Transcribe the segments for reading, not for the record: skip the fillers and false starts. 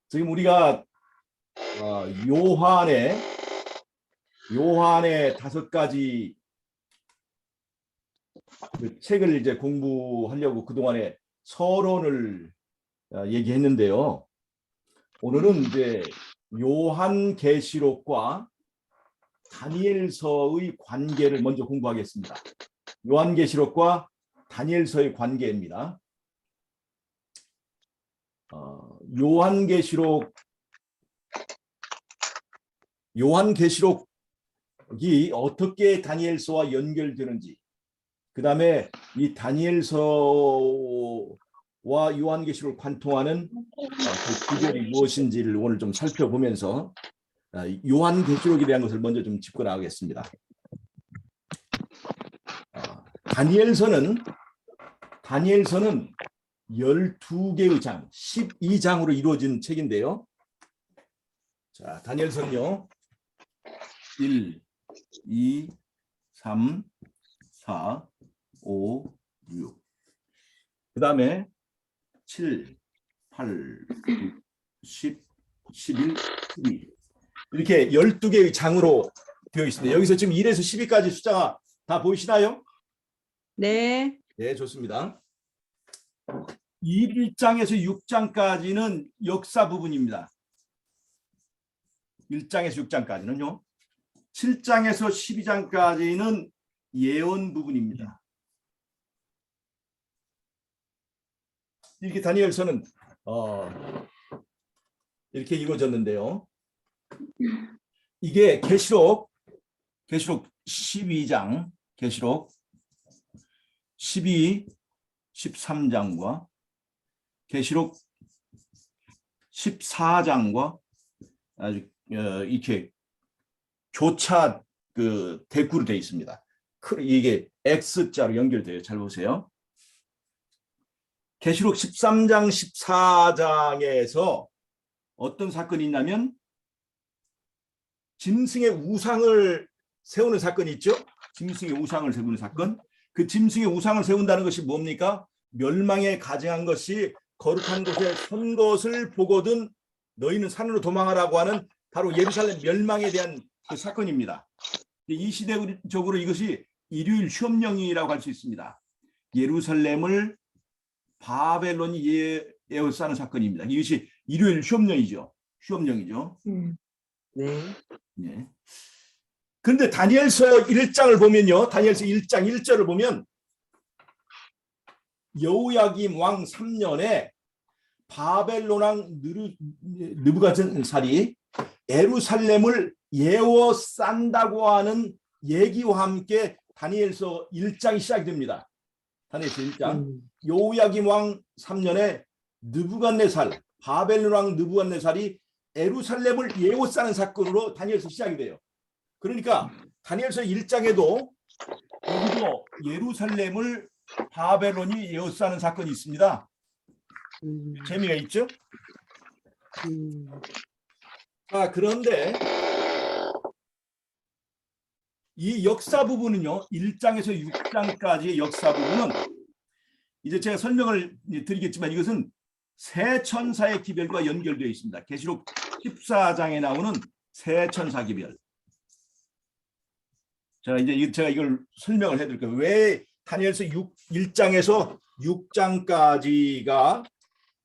지금 우리가 요한의 5가지 그 책을 이제 공부하려고 그동안에 서론을 얘기했는데요. 오늘은 이제 요한계시록과 다니엘서의 관계를 먼저 공부하겠습니다. 요한계시록과 다니엘서의 관계입니다. 요한계시록이 어떻게 다니엘서와 연결되는지, 그 다음에 이 다니엘서와 요한계시록을 관통하는 그 구별이 무엇인지를 오늘 좀 살펴보면서 요한계시록에 대한 것을 먼저 좀 짚고 나가겠습니다. 다니엘서는 12개의 장, 12장으로 이루어진 책인데요. 자, 다니엘서는요. 1, 2, 3, 4, 5, 6. 그 다음에 7, 8, 9, 10, 11, 12. 이렇게 12개의 장으로 되어 있습니다. 여기서 지금 1에서 12까지 숫자가 다 보이시나요? 네. 네, 좋습니다. 1장에서 6장까지는 역사 부분입니다. 1장에서 6장까지는요. 7장에서 12장까지는 예언 부분입니다. 이렇게 다니엘서는 이렇게 이루어졌는데요. 이게 계시록 12장, 계시록 12, 13장과 계시록 14장과 아주 이렇게 교차 그 대꾸로 되어 있습니다. 이게 X자로 연결돼요. 잘 보세요. 계시록 13장, 14장에서 어떤 사건이 있냐면 짐승의 우상을 세우는 사건이 있죠. 짐승의 우상을 세우는 사건. 그 짐승의 우상을 세운다는 것이 뭡니까? 멸망에 가증한 것이 거룩한 곳에 선 것을 보거든 너희는 산으로 도망하라고 하는 바로 예루살렘 멸망에 대한 그 사건입니다. 이 시대적으로 이것이 일요일 휴업령이라고 할 수 있습니다. 예루살렘을 바벨론이 에워싸는 사건입니다. 이것이 일요일 휴업령이죠. 휴업령이죠. 네. 네. 그런데 다니엘서 1장을 보면요. 다니엘서 1장 1절을 보면 여호야김 왕 3년에 바벨론 왕 느부갓네살이 예루살렘을 에워싼다고 하는 얘기와 함께 다니엘서 1장이 시작됩니다. 다니엘서 1장. 여호야김 왕 3년에 느부갓네살, 바벨론 왕 느부갓네살이 예루살렘을 에워싸는 사건으로 다니엘서 시작이 돼요. 그러니까 다니엘서 1장에도 여기도 예루살렘을 바벨론이 에워싸는 사건이 있습니다. 재미가 있죠? 그런데 이 역사 부분은요. 1장에서 6장까지의 역사 부분은 이제 제가 설명을 드리겠지만 이것은 새 천사의 기별과 연결되어 있습니다. 계시록 14장에 나오는 새 천사 기별. 자, 이제 제가 이걸 설명을 해드릴게요. 왜 다니엘서 1장에서 6장까지가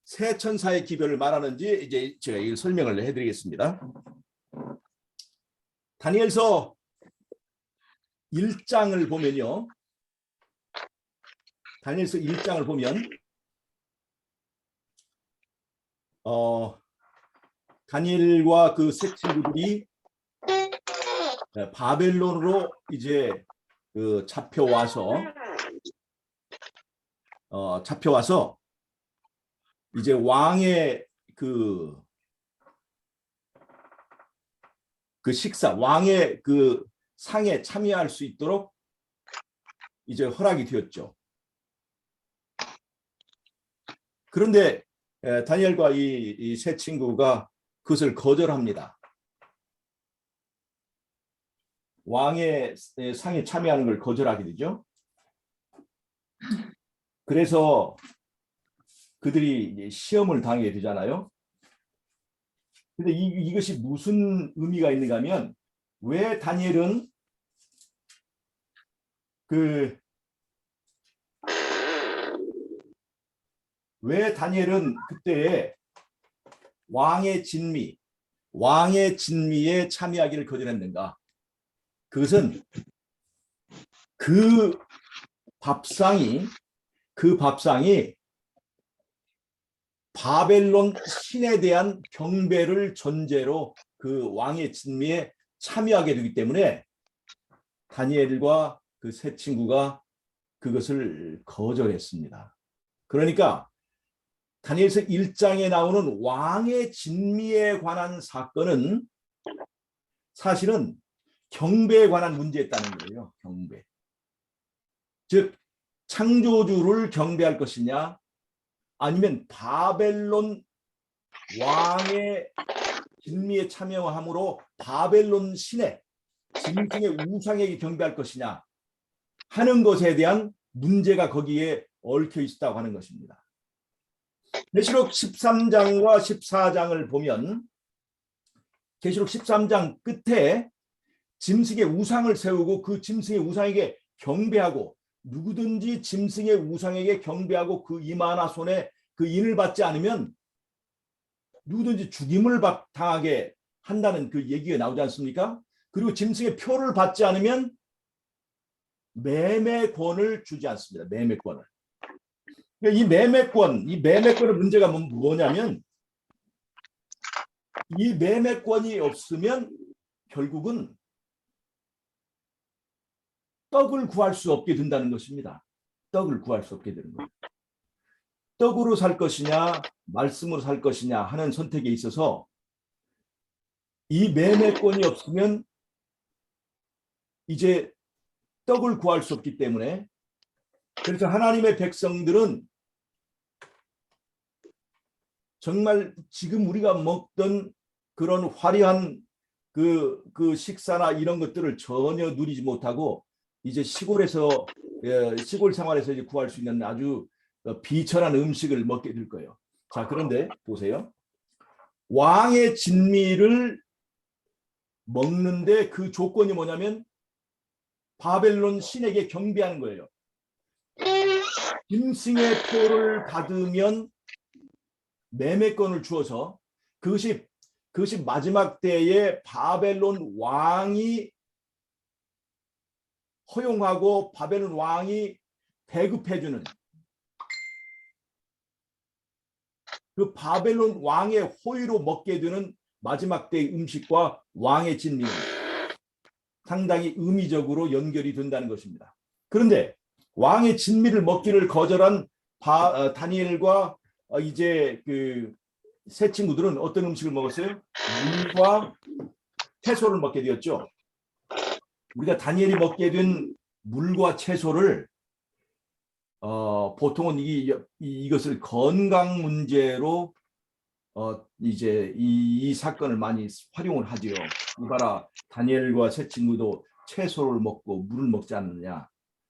새 천사의 기별을 말하는지 이제 제가 이걸 설명을 해드리겠습니다. 다니엘서 1장을 보면요. 다니엘서 1장을 보면 다니엘과 그 세 친구들이 바벨론으로 이제 그 잡혀와서 이제 왕의 그 식사, 왕의 그 상에 참여할 수 있도록 이제 허락이 되었죠. 그런데 다니엘과 이 세 친구가 그것을 거절합니다. 왕의 상에 참여하는 걸 거절하게 되죠. 그래서 그들이 이제 시험을 당하게 되잖아요. 근데 이것이 무슨 의미가 있는가 하면 왜 다니엘은 그때에 왕의 진미에 참여하기를 거절했는가? 그것은 그 밥상이 바벨론 신에 대한 경배를 전제로 그 왕의 진미에 참여하게 되기 때문에 다니엘과 그 세 친구가 그것을 거절했습니다. 그러니까 다니엘서 1장에 나오는 왕의 진미에 관한 사건은 사실은 경배에 관한 문제였다는 거예요. 경배. 즉 창조주를 경배할 것이냐 아니면 바벨론 왕의 진미에 참여함으로 바벨론 신의 짐승의 우상에게 경배할 것이냐 하는 것에 대한 문제가 거기에 얽혀 있다고 하는 것입니다. 계시록 13장과 14장을 보면 계시록 13장 끝에 짐승의 우상을 세우고 그 짐승의 우상에게 경배하고 누구든지 짐승의 우상에게 경배하고 그 이마나 손에 그 인을 받지 않으면 누구든지 죽임을 당하게 한다는 그 얘기가 나오지 않습니까? 그리고 짐승의 표를 받지 않으면 매매권을 주지 않습니다. 매매권을. 이 매매권의 문제가 뭐냐면 이 매매권이 없으면 결국은 떡을 구할 수 없게 된다는 것입니다. 떡을 구할 수 없게 되는 거예요. 떡으로 살 것이냐 말씀으로 살 것이냐 하는 선택에 있어서 이 매매권이 없으면 이제 떡을 구할 수 없기 때문에 그래서 하나님의 백성들은 정말 지금 우리가 먹던 그런 화려한 그 식사나 이런 것들을 전혀 누리지 못하고 이제 시골 생활에서 이제 구할 수 있는 아주 비천한 음식을 먹게 될 거예요. 자, 그런데 보세요. 왕의 진미를 먹는데 그 조건이 뭐냐면 바벨론 신에게 경배하는 거예요. 짐승의 표를 받으면 매매권을 주어서 그것이 마지막 때에 바벨론 왕이 허용하고 바벨론 왕이 배급해주는 그 바벨론 왕의 호의로 먹게 되는 마지막 때의 음식과 왕의 진미는 상당히 의미적으로 연결이 된다는 것입니다. 그런데 왕의 진미를 먹기를 거절한 다니엘과 이제 그 세 친구들은 어떤 음식을 먹었어요? 물과 채소를 먹게 되었죠. 우리가 다니엘이 먹게 된 물과 채소를 보통은 이것을 건강 문제로 이제 이 사건을 많이 활용을 하지요. 이봐라, 다니엘과 세 친구도 채소를 먹고 물을 먹지 않느냐.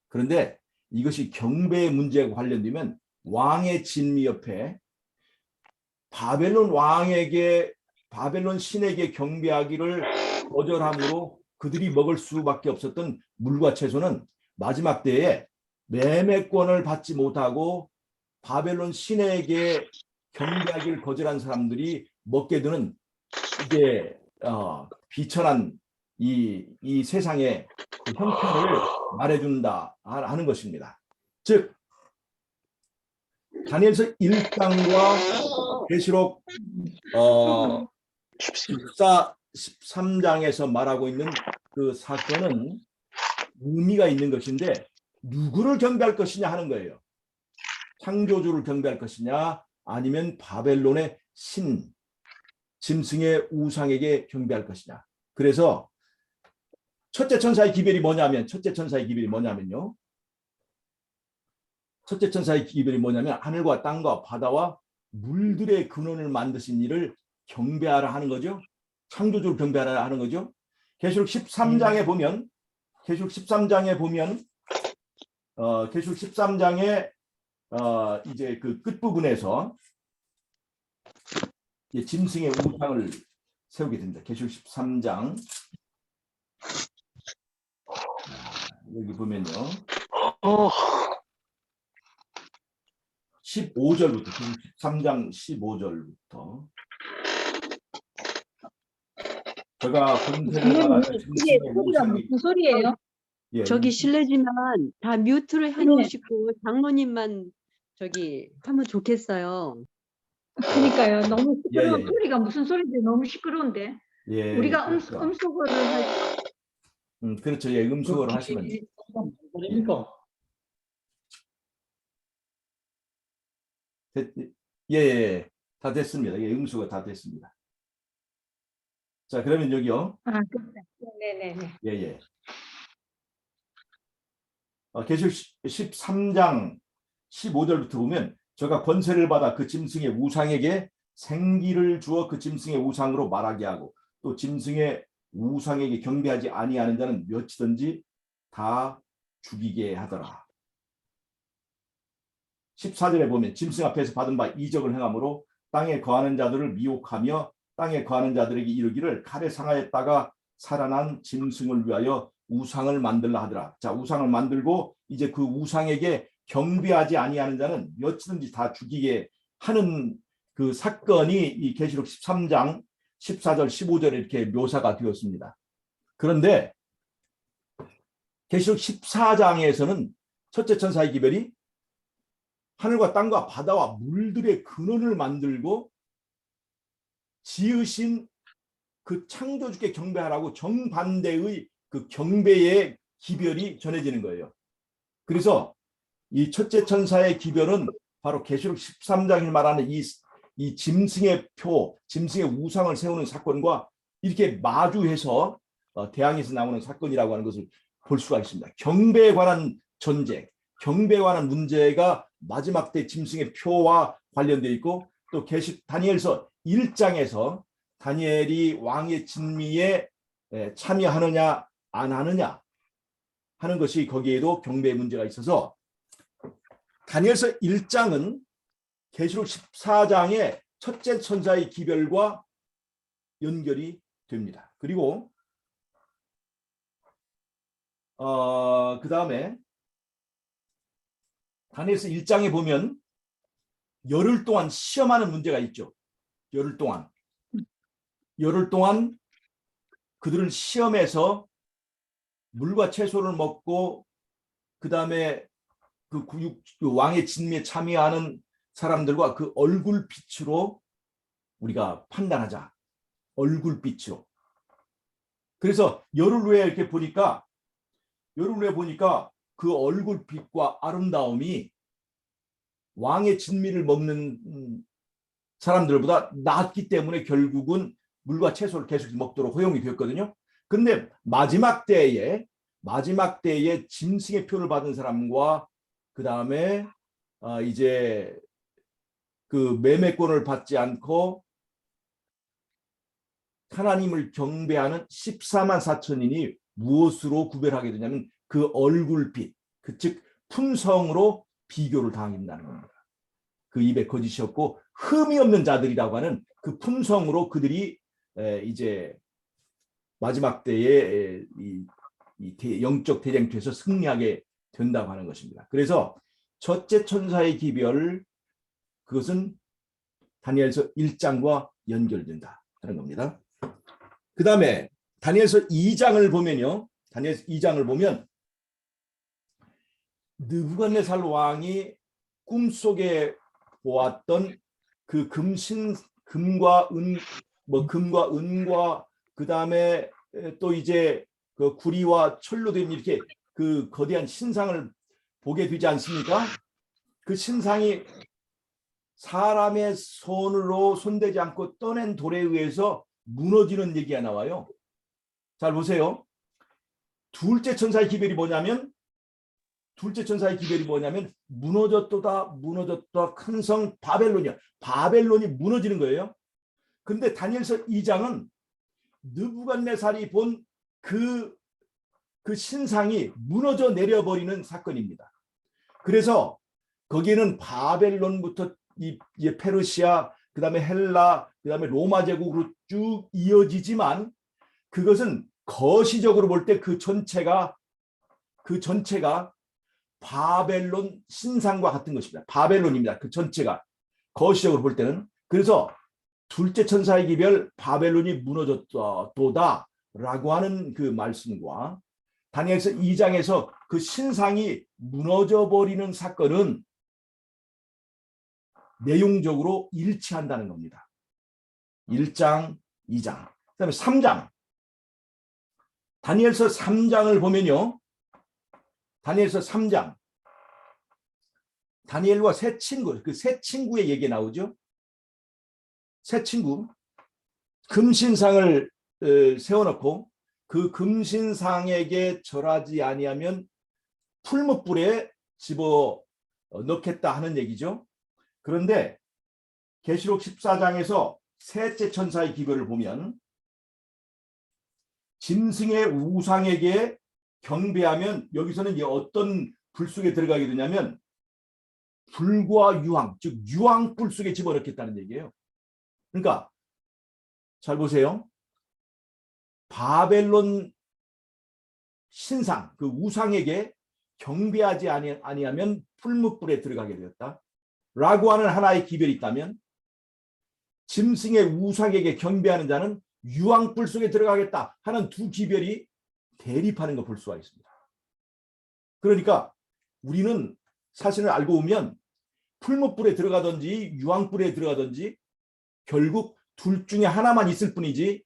그런데 이것이 경배의 문제와 관련되면 왕의 진미 옆에 바벨론 신에게 경배하기를 거절함으로 그들이 먹을 수밖에 없었던 물과 채소는 마지막 때에 매매권을 받지 못하고 바벨론 신에게 경배하기를 거절한 사람들이 먹게 되는 이제 비천한 이 세상의 그 형편을 말해준다 하는 것입니다. 즉 다니엘서 1장과 계시록 13장에서 말하고 있는 그 사건은 의미가 있는 것인데 누구를 경배할 것이냐 하는 거예요. 창조주를 경배할 것이냐 아니면 바벨론의 신 짐승의 우상에게 경배할 것이냐. 그래서 첫째 천사의 기별이 뭐냐면요. 첫째 천사의 기별이 뭐냐면 하늘과 땅과 바다와 물들의 근원을 만드신 이를 경배하라 하는 거죠. 창조주를 경배하라 하는 거죠. 계시록 13장에 보면 계시록 13장에 이제 그 끝부분에서 짐승의 우상을 세우게 됩니다. 계시록 13장 여기 보면요. 15절부터 13장 15절부터 제가 권세를 받아 이게 짐승의 소리가 우상이 무슨 소리예요? 저기 실례지만 다 뮤트를 해놓으시고 장로님만 저기 하면 좋겠어요. 그러니까요. 너무 시끄러워. 예, 예. 소리가 무슨 소리인데 너무 시끄러운데. 예, 우리가 그렇죠. 음소거를 할 그렇죠. 예, 음수거로 하시면 예, 예, 다 됐습니다. 예, 음수가 다 됐습니다. 자, 그러면 여기요. 네네네. 예, 예. 계시록 13장 15절부터 보면 저가 권세를 받아 그 짐승의 우상에게 생기를 주어 그 짐승의 우상으로 말하게 하고 또 짐승의 우상에게 경배하지 아니하는 자는 몇이든지 다 죽이게 하더라. 14절에 보면 짐승 앞에서 받은 바 이적을 행함으로 땅에 거하는 자들을 미혹하며 땅에 거하는 자들에게 이르기를 칼에 상하였다가 살아난 짐승을 위하여 우상을 만들라 하더라. 자, 우상을 만들고 이제 그 우상에게 경배하지 아니하는 자는 몇이든지 다 죽이게 하는 그 사건이 이 계시록 13장 14절 15절에 이렇게 묘사가 되었습니다. 그런데 계시록 14장에서는 첫째 천사의 기별이 하늘과 땅과 바다와 물들의 근원을 만들고 지으신 그 창조주께 경배하라고 정반대의 그 경배의 기별이 전해지는 거예요. 그래서 이 첫째 천사의 기별은 바로 계시록 13장이 말하는 이 짐승의 표, 짐승의 우상을 세우는 사건과 이렇게 마주해서 대항에서 나오는 사건이라고 하는 것을 볼 수가 있습니다. 경배에 관한 전쟁, 경배에 관한 문제가 마지막 때 짐승의 표와 관련되어 있고 또 다니엘서 1장에서 다니엘이 왕의 진미에 참여하느냐 안 하느냐 하는 것이 거기에도 경배의 문제가 있어서 다니엘서 1장은 계시록 14장의 첫째 천사의 기별과 연결이 됩니다. 그리고 그 다음에 다니엘서 1장에 보면 열흘 동안 시험하는 문제가 있죠. 열흘 동안 그들을 시험해서 물과 채소를 먹고 그 다음에 그 왕의 진미에 참여하는 사람들과 그 얼굴빛으로 우리가 판단하자. 얼굴빛으로. 그래서 열흘 후에 이렇게 보니까 그 얼굴빛과 아름다움이 왕의 진미를 먹는 사람들보다 낫기 때문에 결국은 물과 채소를 계속 먹도록 허용이 되었거든요. 그런데 마지막 때에 짐승의 표를 받은 사람과 그 다음에 이제 그 매매권을 받지 않고 하나님을 경배하는 14만 4천인이 무엇으로 구별하게 되냐면 그 얼굴빛, 즉 품성으로 비교를 당한다는 겁니다. 그 입에 거짓이 없고 흠이 없는 자들이라고 하는 그 품성으로 그들이 이제 마지막 때에 이 영적 대쟁투에서 승리하게 된다고 하는 것입니다. 그래서 첫째 천사의 기별, 그것은 다니엘서 1장과 연결된다 하는 겁니다. 그 다음에 다니엘서 2장을 보면요. 다니엘서 2장을 보면 느부갓네살 왕이 꿈속에 보았던 그 금과 은과 그 다음에 또 이제 그 구리와 철로 된 이렇게 그 거대한 신상을 보게 되지 않습니까? 그 신상이 사람의 손으로 손대지 않고 떠낸 돌에 의해서 무너지는 얘기가 나와요. 잘 보세요. 둘째 천사의 기별이 뭐냐면 무너졌도다 큰 성 바벨론이야. 바벨론이 무너지는 거예요. 근데 다니엘서 2장은 느부갓네살이 본 그 신상이 무너져 내려버리는 사건입니다. 그래서 거기에는 바벨론부터 이 페르시아, 그다음에 헬라, 그다음에 로마 제국으로 쭉 이어지지만 그것은 거시적으로 볼 때 그 전체가 바벨론 신상과 같은 것입니다. 바벨론입니다. 그 전체가 거시적으로 볼 때는. 그래서 둘째 천사의 기별, 바벨론이 무너졌도다라고 하는 그 말씀과 다니엘서 2장에서 그 신상이 무너져 버리는 사건은 내용적으로 일치한다는 겁니다. 1장, 2장. 그다음에 3장. 다니엘서 3장을 보면요. 다니엘서 3장. 다니엘과 세 친구, 그 세 친구의 얘기 나오죠. 세 친구. 금신상을 세워놓고 그 금신상에게 절하지 아니하면 풀무불에 집어 넣겠다 하는 얘기죠. 그런데 계시록 14장에서 셋째 천사의 기별을 보면 짐승의 우상에게 경배하면 여기서는 어떤 불 속에 들어가게 되냐면 불과 유황, 즉 유황불 속에 집어넣겠다는 얘기예요. 그러니까 잘 보세요. 바벨론 신상, 그 우상에게 경배하지 아니하면 풀무불에 들어가게 되었다. 라고 하는 하나의 기별이 있다면 짐승의 우상에게 경배하는 자는 유황불 속에 들어가겠다 하는 두 기별이 대립하는 걸 볼 수가 있습니다. 그러니까 우리는 사실을 알고 보면 풀무불에 들어가든지 유황불에 들어가든지 결국 둘 중에 하나만 있을 뿐이지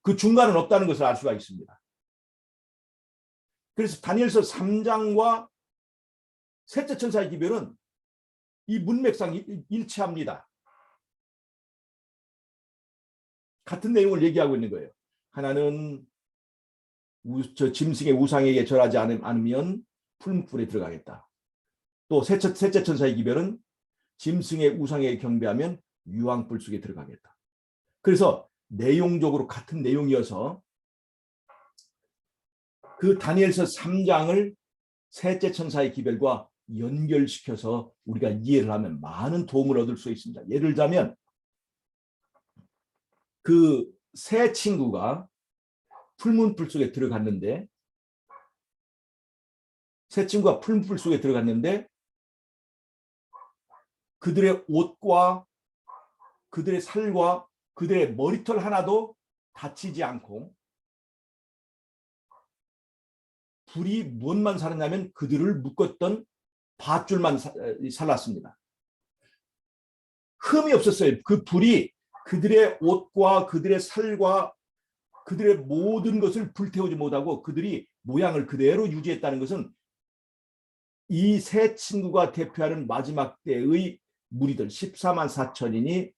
그 중간은 없다는 것을 알 수가 있습니다. 그래서 다니엘서 3장과 셋째 천사의 기별은 이 문맥상 일치합니다. 같은 내용을 얘기하고 있는 거예요. 하나는 짐승의 우상에게 절하지 않으면 풀무불에 들어가겠다. 또 셋째 천사의 기별은 짐승의 우상에게 경배하면 유황불 속에 들어가겠다. 그래서 내용적으로 같은 내용이어서 그 다니엘서 3장을 셋째 천사의 기별과 연결시켜서 우리가 이해를 하면 많은 도움을 얻을 수 있습니다. 예를 들자면 그 세 친구가 풀무불 속에 들어갔는데 세 친구가 풀무불 속에 들어갔는데 그들의 옷과 그들의 살과 그들의 머리털 하나도 다치지 않고 불이 무엇만 살았냐면 그들을 묶었던 밧줄만 살았습니다. 흠이 없었어요. 그 불이 그들의 옷과 그들의 살과 그들의 모든 것을 불태우지 못하고 그들이 모양을 그대로 유지했다는 것은 이 세 친구가 대표하는 마지막 때의 무리들 14만 4천인이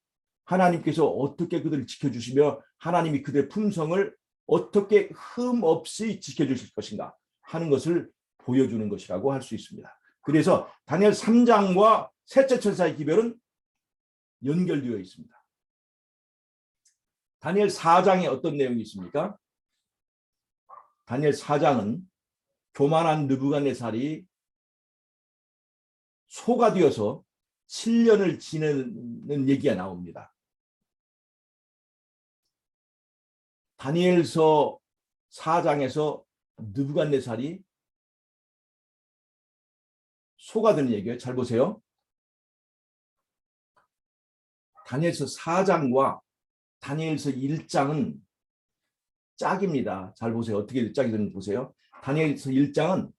하나님께서 어떻게 그들을 지켜주시며 하나님이 그들의 품성을 어떻게 흠 없이 지켜주실 것인가 하는 것을 보여주는 것이라고 할 수 있습니다. 그래서 다니엘 3장과 셋째 천사의 기별은 연결되어 있습니다. 다니엘 4장에 어떤 내용이 있습니까? 다니엘 4장은 교만한 느부갓네살이 소가 되어서 7년을 지내는 얘기가 나옵니다. 다니엘서 4장에서 느부갓네살이 소가 되는 얘기예요. 잘 보세요. 다니엘서 4장과 다니엘서 1장은 짝입니다. 잘 보세요. 어떻게 짝이 되는지 보세요. 다니엘서 1장은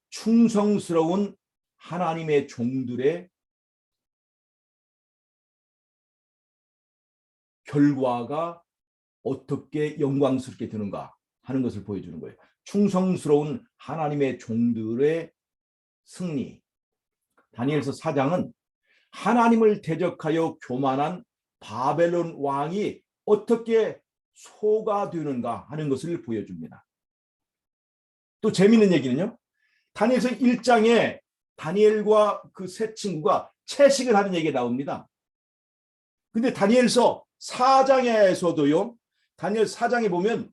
충성스러운 하나님의 종들의 결과가 어떻게 영광스럽게 되는가 하는 것을 보여주는 거예요. 충성스러운 하나님의 종들의 승리. 다니엘서 4장은 하나님을 대적하여 교만한 바벨론 왕이 어떻게 소가 되는가 하는 것을 보여줍니다. 또 재미있는 얘기는요. 다니엘서 1장에 다니엘과 그 세 친구가 채식을 하는 얘기가 나옵니다. 근데 다니엘서 4장에서도요. 다니엘 4장에 보면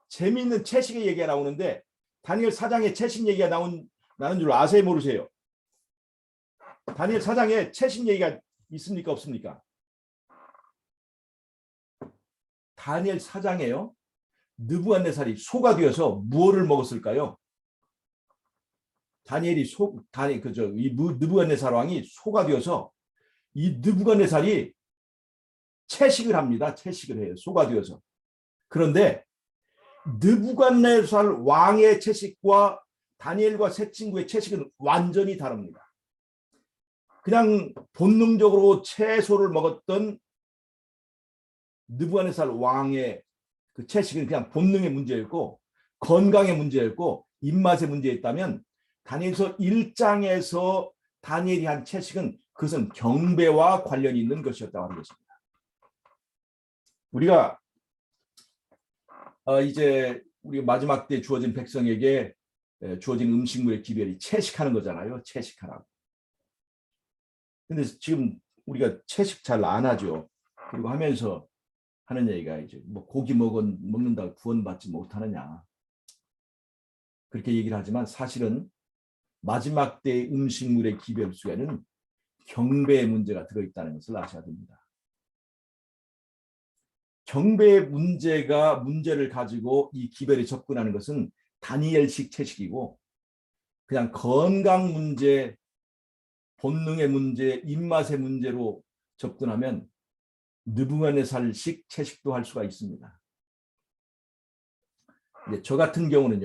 재미있는 채식의 얘기가 나오는데 다니엘 4장에 채식 얘기가 나는 줄 아세요, 모르세요? 다니엘 4장에 채식 얘기가 있습니까 없습니까? 다니엘 4장에요. 느부갓네살이 소가 되어서 무엇을 먹었을까요? 다니엘이 이 느부갓네살 왕이 소가 되어서 이 느부갓네살이 채식을 합니다. 채식을 해요. 소가 되어서. 그런데 느부갓네살 왕의 채식과 다니엘과 세 친구의 채식은 완전히 다릅니다. 그냥 본능적으로 채소를 먹었던 느부갓네살 왕의 그 채식은 그냥 본능의 문제였고 건강의 문제였고 입맛의 문제였다면 다니엘서 1장에서 다니엘이 한 채식은 그것은 경배와 관련이 있는 것이었다고 하는 것입니다. 우리가 이제 우리 마지막 때 주어진 백성에게 주어진 음식물의 기별이 채식하는 거잖아요. 채식하라고. 근데 지금 우리가 채식 잘 안 하죠. 그리고 하면서 하는 얘기가 이제 뭐 고기 먹는다고 구원받지 못하느냐. 그렇게 얘기를 하지만 사실은 마지막 때의 음식물의 기별 속에는 경배의 문제가 들어있다는 것을 아셔야 됩니다. 경배의 문제를 가지고 이 기별에 접근하는 것은 다니엘식 채식이고 그냥 건강 문제, 본능의 문제, 입맛의 문제로 접근하면 느부갓네살식 채식도 할 수가 있습니다. 저 같은 경우는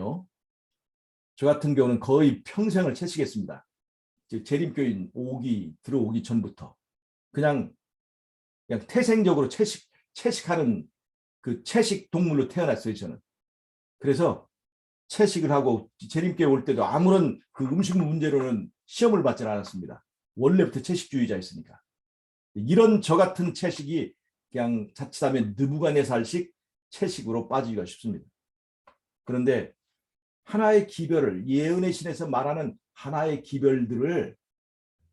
거의 평생을 채식했습니다. 재림교인 들어오기 전부터 그냥 태생적으로 채식하는 그 채식 동물로 태어났어요. 저는. 그래서 채식을 하고 재림교회 올 때도 아무런 그 음식물 문제로는 시험을 받지 않았습니다. 원래부터 채식주의자였으니까. 이런 저 같은 채식이 그냥 자칫하면 느부갓네살식 채식으로 빠지기가 쉽습니다. 그런데 하나의 기별을 예언의 신에서 말하는 하나의 기별들을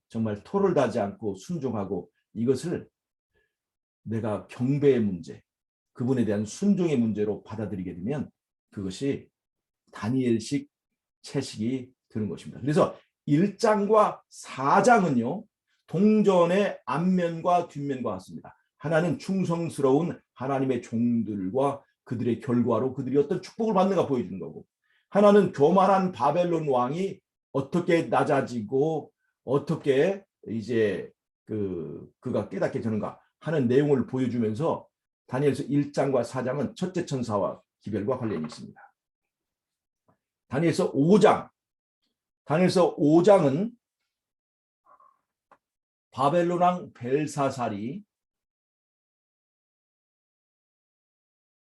정말 토를 다지 않고 순종하고 이것을 내가 경배의 문제, 그분에 대한 순종의 문제로 받아들이게 되면 그것이 다니엘식 채식이 되는 것입니다. 그래서 1장과 4장은요. 동전의 앞면과 뒷면과 같습니다. 하나는 충성스러운 하나님의 종들과 그들의 결과로 그들이 어떤 축복을 받는가 보여주는 거고 하나는 교만한 바벨론 왕이 어떻게 낮아지고 어떻게 이제 그가 깨닫게 되는가 하는 내용을 보여주면서 다니엘서 1장과 4장은 첫째 천사와 기별과 관련이 있습니다. 다니엘서 5장은 바벨론 왕 벨사살이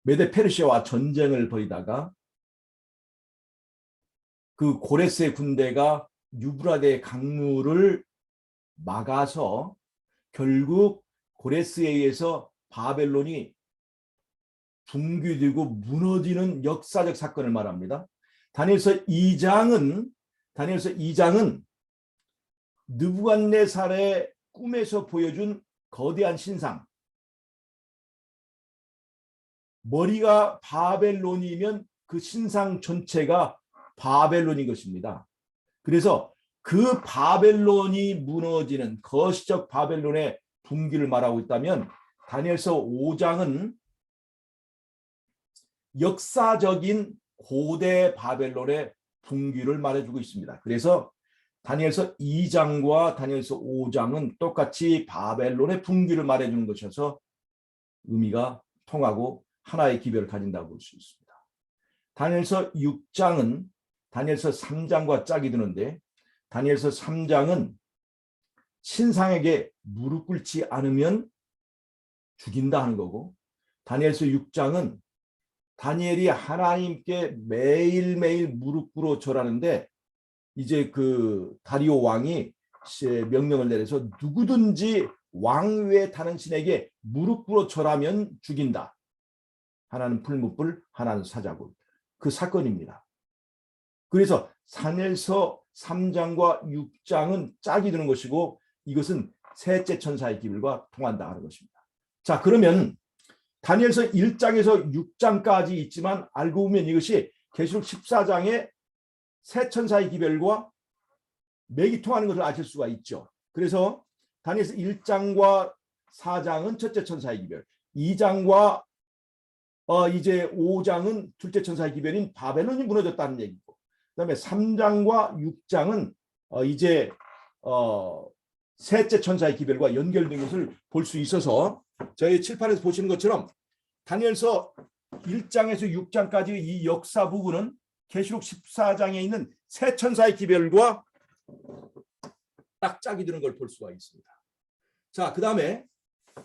메데 페르시아와 전쟁을 벌이다가 그 고레스의 군대가 유브라데 강물을 막아서 결국 고레스에 의해서 바벨론이 붕괴되고 무너지는 역사적 사건을 말합니다. 다니엘서 2장은 느부갓네살의 꿈에서 보여준 거대한 신상, 머리가 바벨론이면 그 신상 전체가 바벨론인 것입니다. 그래서 그 바벨론이 무너지는 거시적 바벨론의 붕괴를 말하고 있다면 다니엘서 5장은 역사적인 고대 바벨론의 붕괴를 말해주고 있습니다. 그래서 다니엘서 2장과 다니엘서 5장은 똑같이 바벨론의 붕괴를 말해주는 것이어서 의미가 통하고 하나의 기별을 가진다고 볼 수 있습니다. 다니엘서 6장은 다니엘서 3장과 짝이 드는데 다니엘서 3장은 신상에게 무릎 꿇지 않으면 죽인다 하는 거고 다니엘서 6장은 다니엘이 하나님께 매일매일 무릎 꿇어 절하는데 이제 그 다리오 왕이 명령을 내려서 누구든지 왕위에 타는 신에게 무릎 꿇어 절하면 죽인다. 하나는 풀무불, 하나는 사자굴. 그 사건입니다. 그래서 다니엘서 3장과 6장은 짝이 드는 것이고 이것은 셋째 천사의 기별과 통한다 하는 것입니다. 자, 그러면 다니엘서 1장에서 6장까지 있지만 알고 보면 이것이 계시록 14장의 새 천사의 기별과 맥이 통하는 것을 아실 수가 있죠. 그래서 다니엘서 1장과 4장은 첫째 천사의 기별, 2장과 이제 5장은 둘째 천사의 기별인 바벨론이 무너졌다는 얘기고, 그다음에 3장과 6장은 이제 셋째 천사의 기별과 연결된 것을 볼 수 있어서 저희 칠판에서 보시는 것처럼 다니엘서 1장에서 6장까지의 이 역사 부분은 계시록 14장에 있는 세 천사의 기별과 딱 짝이 드는 걸 볼 수가 있습니다. 자, 그다음에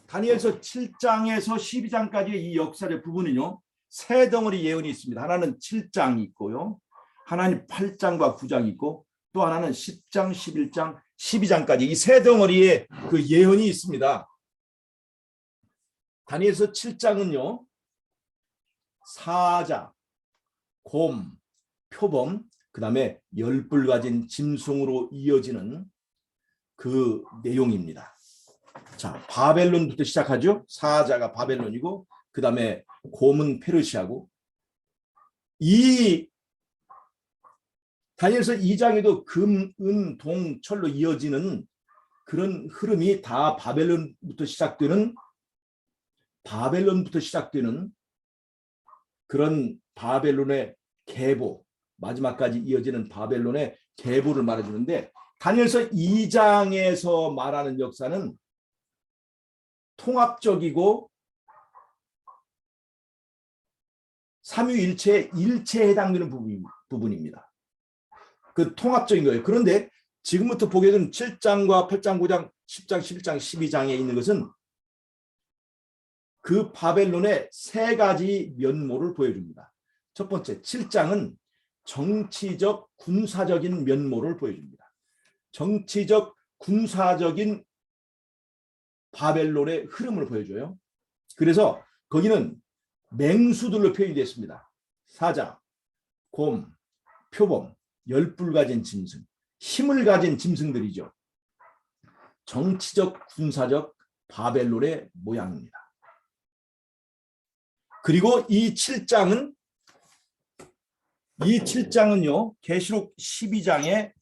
다니엘서 7장에서 12장까지의 이 역사의 부분은요, 세 덩어리 예언이 있습니다. 하나는 7장이 있고요, 하나는 8장과 9장이 있고, 또 하나는 10장, 11장, 12장까지 이 세 덩어리의 그 예언이 있습니다. 다니엘서 7장은요, 사자, 곰, 표범, 그 다음에 열불 가진 짐승으로 이어지는 그 내용입니다. 자, 바벨론부터 시작하죠. 사자가 바벨론이고, 그 다음에 곰은 페르시아고, 이 다니엘서 2장에도 금, 은, 동, 철로 이어지는 그런 흐름이 다 바벨론부터 시작되는 그런 바벨론의 계보, 마지막까지 이어지는 바벨론의 계보를 말해주는데, 다니엘서 2장에서 말하는 역사는 통합적이고 삼위일체에 해당되는 부분입니다. 그 통합적인 거예요. 그런데 지금부터 보게 되는 7장과 8장, 9장, 10장, 11장, 12장에 있는 것은 그 바벨론의 세 가지 면모를 보여줍니다. 첫 번째, 7장은 정치적, 군사적인 면모를 보여줍니다. 정치적, 군사적인 바벨론의 흐름을 보여줘요. 그래서 거기는 맹수들로 표현이 됐습니다. 사자, 곰, 표범, 열불 가진 짐승, 힘을 가진 짐승들이죠. 정치적, 군사적 바벨론의 모양입니다. 그리고 이 7장은요, 계시록 12장에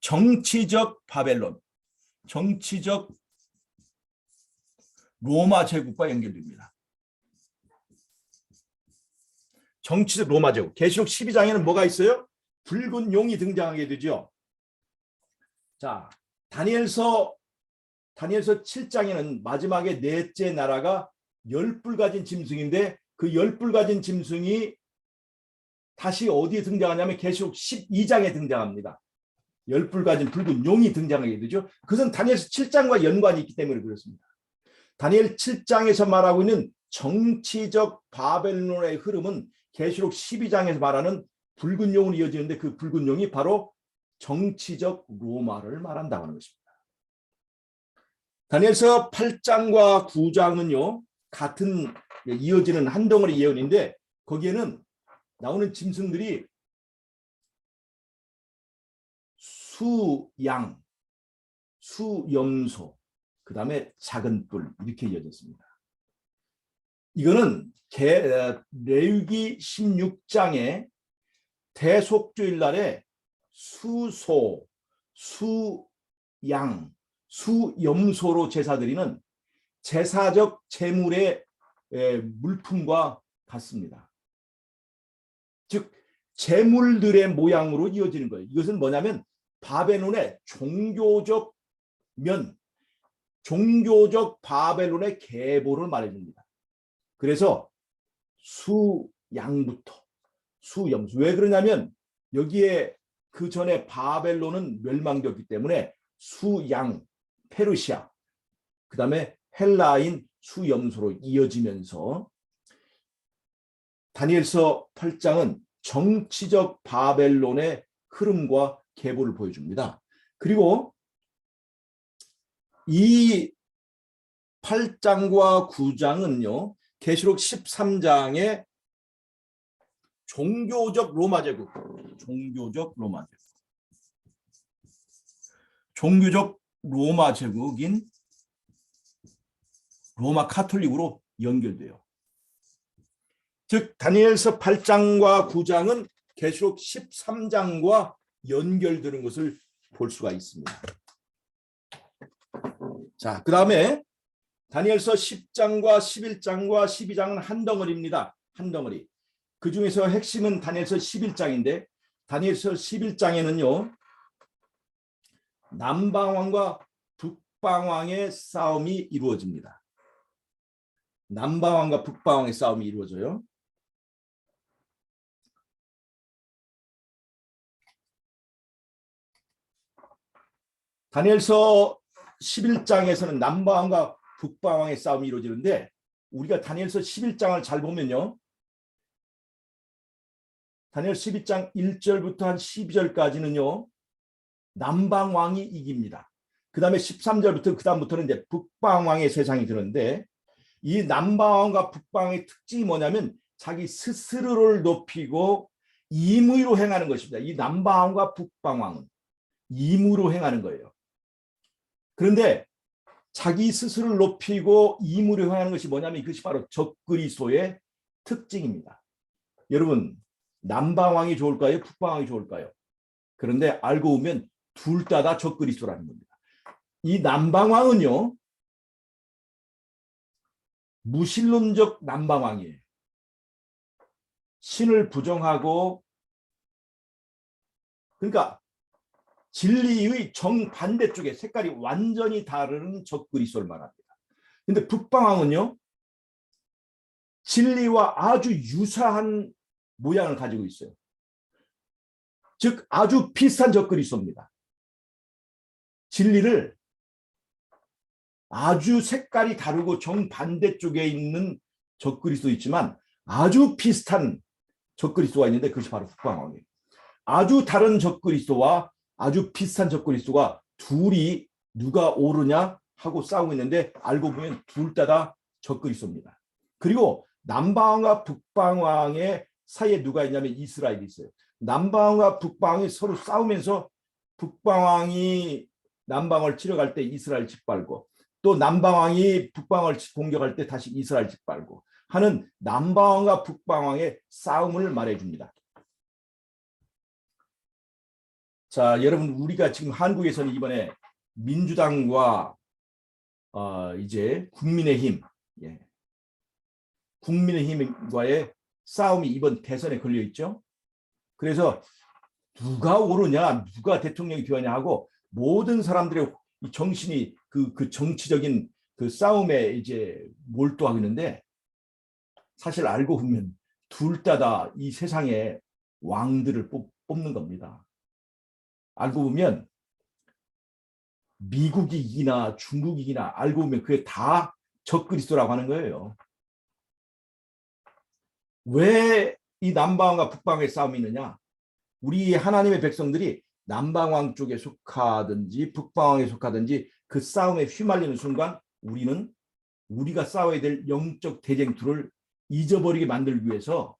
정치적 바벨론, 정치적 로마 제국과 연결됩니다. 정치적 로마 제국. 계시록 12장에는 뭐가 있어요? 붉은 용이 등장하게 되죠. 자, 다니엘서 7장에는 마지막에 넷째 나라가 열불 가진 짐승인데, 그 열불 가진 짐승이 다시 어디에 등장하냐면 계시록 12장에 등장합니다. 열불 가진 붉은 용이 등장하게 되죠. 그것은 다니엘서 7장과 연관이 있기 때문에 그렇습니다. 다니엘 7장에서 말하고 있는 정치적 바벨론의 흐름은 계시록 12장에서 말하는 붉은 용으로 이어지는데, 그 붉은 용이 바로 정치적 로마를 말한다고 하는 것입니다. 다니엘서 8장과 9장은요, 같은 이어지는 한 덩어리 예언인데, 거기에는 나오는 짐승들이 수양, 수염소, 그 다음에 작은 뿔, 이렇게 이어졌습니다. 이거는 레위기 16장에 대속주일 날에 수소, 수양, 수염소로 제사드리는 제사적 제물의 물품과 같습니다. 즉 제물들의 모양으로 이어지는 거예요. 이것은 뭐냐면 바벨론의 종교적 바벨론의 계보를 말해줍니다. 그래서 수양부터 수염소. 왜 그러냐면 여기에 그 전에 바벨론은 멸망되었기 때문에 수양, 페르시아, 그 다음에 헬라인 수염소로 이어지면서 다니엘서 8장은 정치적 바벨론의 흐름과 계보를 보여줍니다. 그리고 이 8장과 9장은요, 계시록 13장의 종교적 로마 제국인 로마 카톨릭으로 연결돼요. 즉 다니엘서 8장과 9장은 계시록 13장과 연결되는 것을 볼 수가 있습니다. 자, 그 다음에 다니엘서 10장과 11장과 12장은 한 덩어리입니다. 한 덩어리. 그 중에서 핵심은 다니엘서 11장인데 다니엘서 11장에는요. 남방왕과 북방왕의 싸움이 이루어집니다. 남방왕과 북방왕의 싸움이 이루어져요. 다니엘서 11장에서는 남방왕과 북방왕의 싸움이 이루어지는데 우리가 다니엘서 11장을 잘 보면요. 다니엘 12장 1절부터 한 12절까지는요. 남방왕이 이깁니다. 그 다음에 13절부터 그 다음부터는 이제 북방왕의 세상이 드는데 이 남방왕과 북방왕의 특징이 뭐냐면 자기 스스로를 높이고 임의로 행하는 것입니다. 이 남방왕과 북방왕은 임의로 행하는 거예요. 그런데 자기 스스로를 높이고 임의로 행하는 것이 뭐냐면 이것이 바로 적그리스도의 특징입니다. 여러분 남방왕이 좋을까요? 북방왕이 좋을까요? 그런데 알고 보면 둘 다 적그리스도라는 겁니다. 이 남방왕은요. 무신론적 남방왕이에요. 신을 부정하고 그러니까 진리의 정반대쪽에 색깔이 완전히 다른 적그리스도를 말합니다. 그런데 북방왕은요. 진리와 아주 유사한 모양을 가지고 있어요. 즉 아주 비슷한 적그리스도입니다. 진리를 아주 색깔이 다르고 정반대쪽에 있는 적그리스도 있지만 아주 비슷한 적그리스도가 있는데 그것이 바로 북방왕이에요. 아주 다른 적그리스도와 아주 비슷한 적그리스도가 둘이 누가 옳으냐 하고 싸우고 있는데 알고 보면 둘 다 적그리스도입니다. 그리고 남방왕과 북방왕의 사이에 누가 있냐면 이스라엘이 있어요. 남방왕과 북방왕이 서로 싸우면서 북방왕이 남방을 치러갈 때 이스라엘 짓밟고 또 남방왕이 북방을 공격할 때 다시 이스라엘 짓밟고 하는 남방왕과 북방왕의 싸움을 말해줍니다. 자, 여러분 우리가 지금 한국에서는 이번에 민주당과 이제 국민의힘, 국민의힘과의 싸움이 이번 대선에 걸려 있죠. 그래서 누가 오르냐, 누가 대통령이 되었냐 하고 모든 사람들의 정신이 그 정치적인 그 싸움에 이제 몰두하고 있는데 사실 알고 보면 둘 다 이 세상에 왕들을 뽑는 겁니다. 알고 보면 미국이 이기나 중국이 이기나 알고 보면 그게 다 적그리스도라고 하는 거예요. 왜 이 남방왕과 북방왕의 싸움이 있느냐? 우리 하나님의 백성들이 남방왕 쪽에 속하든지 북방왕에 속하든지 그 싸움에 휘말리는 순간 우리는 우리가 싸워야 될 영적 대쟁투를 잊어버리게 만들기 위해서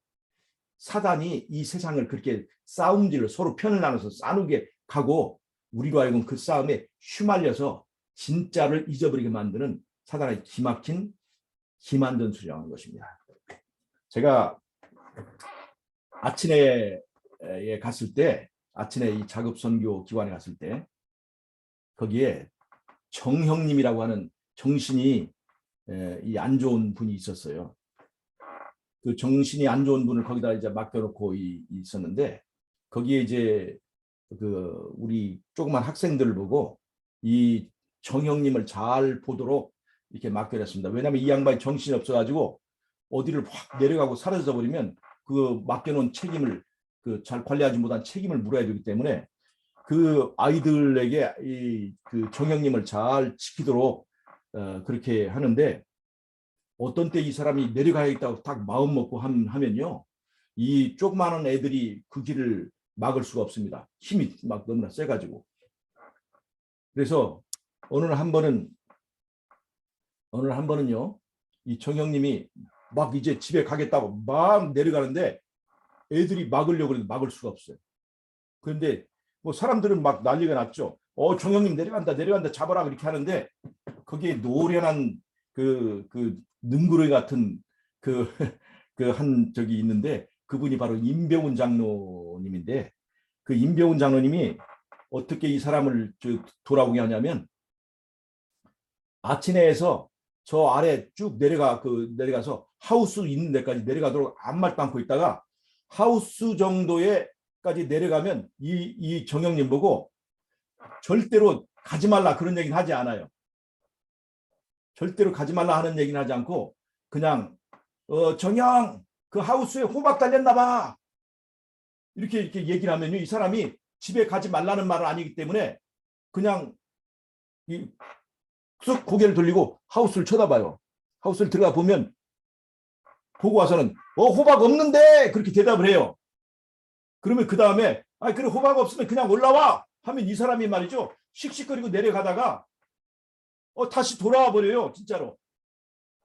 사단이 이 세상을 그렇게 싸움질로 서로 편을 나눠서 싸우게 가고 우리로 하여금 그 싸움에 휘말려서 진짜를 잊어버리게 만드는 사단의 기막힌 기만전술이라고 하는 것입니다. 제가 아침에 갔을 때 아침에 이 작업선교 기관에 갔을 때 거기에 정형님이라고 하는 정신이 이 안 좋은 분이 있었어요. 그 정신이 안 좋은 분을 거기다 이제 맡겨놓고 있었는데 거기에 이제 그 우리 조그만 학생들을 보고 이 정형님을 잘 보도록 이렇게 맡겨놨습니다. 왜냐하면 이 양반이 정신이 없어가지고 어디를 확 내려가고 사라져 버리면 그 맡겨놓은 책임을 그 잘 관리하지 못한 책임을 물어야 되기 때문에 그 아이들에게 그 정형님을 잘 지키도록 그렇게 하는데 어떤 때 이 사람이 내려가야겠다고 딱 마음 먹고 하면요 이 조그마한 애들이 그 길을 막을 수가 없습니다. 힘이 막 너무나 세가지고. 그래서 어느 한 번은요 이 정형님이 막 이제 집에 가겠다고 막 내려가는데 애들이 막으려고 해도 막을 수가 없어요. 그런데 뭐 사람들은 막 난리가 났죠. 정형님 내려간다 잡아라 그렇게 하는데 거기에 노련한 그 능구렁이 같은 그 한 적이 있는데 그분이 바로 임병훈 장로님인데 그 임병훈 장로님이 어떻게 이 사람을 돌아오게 하냐면 아치네에서 저 아래 쭉 내려가서 하우스 있는 데까지 내려가도록 아무 말도 않고 있다가 하우스 정도에까지 내려가면 이 정영님 보고 절대로 가지 말라 그런 얘기는 하지 않아요. 절대로 가지 말라 하는 얘기는 하지 않고 그냥 정영 그 하우스에 호박 달렸나 봐. 이렇게 얘기를 하면요. 이 사람이 집에 가지 말라는 말은 아니기 때문에 그냥 쑥 고개를 돌리고 하우스를 쳐다봐요. 하우스를 들어가 보면 보고 와서는 호박 없는데 그렇게 대답을 해요. 그러면 그 다음에 그래 호박 없으면 그냥 올라와 하면 이 사람이 말이죠. 씩씩거리고 내려가다가 다시 돌아와 버려요. 진짜로.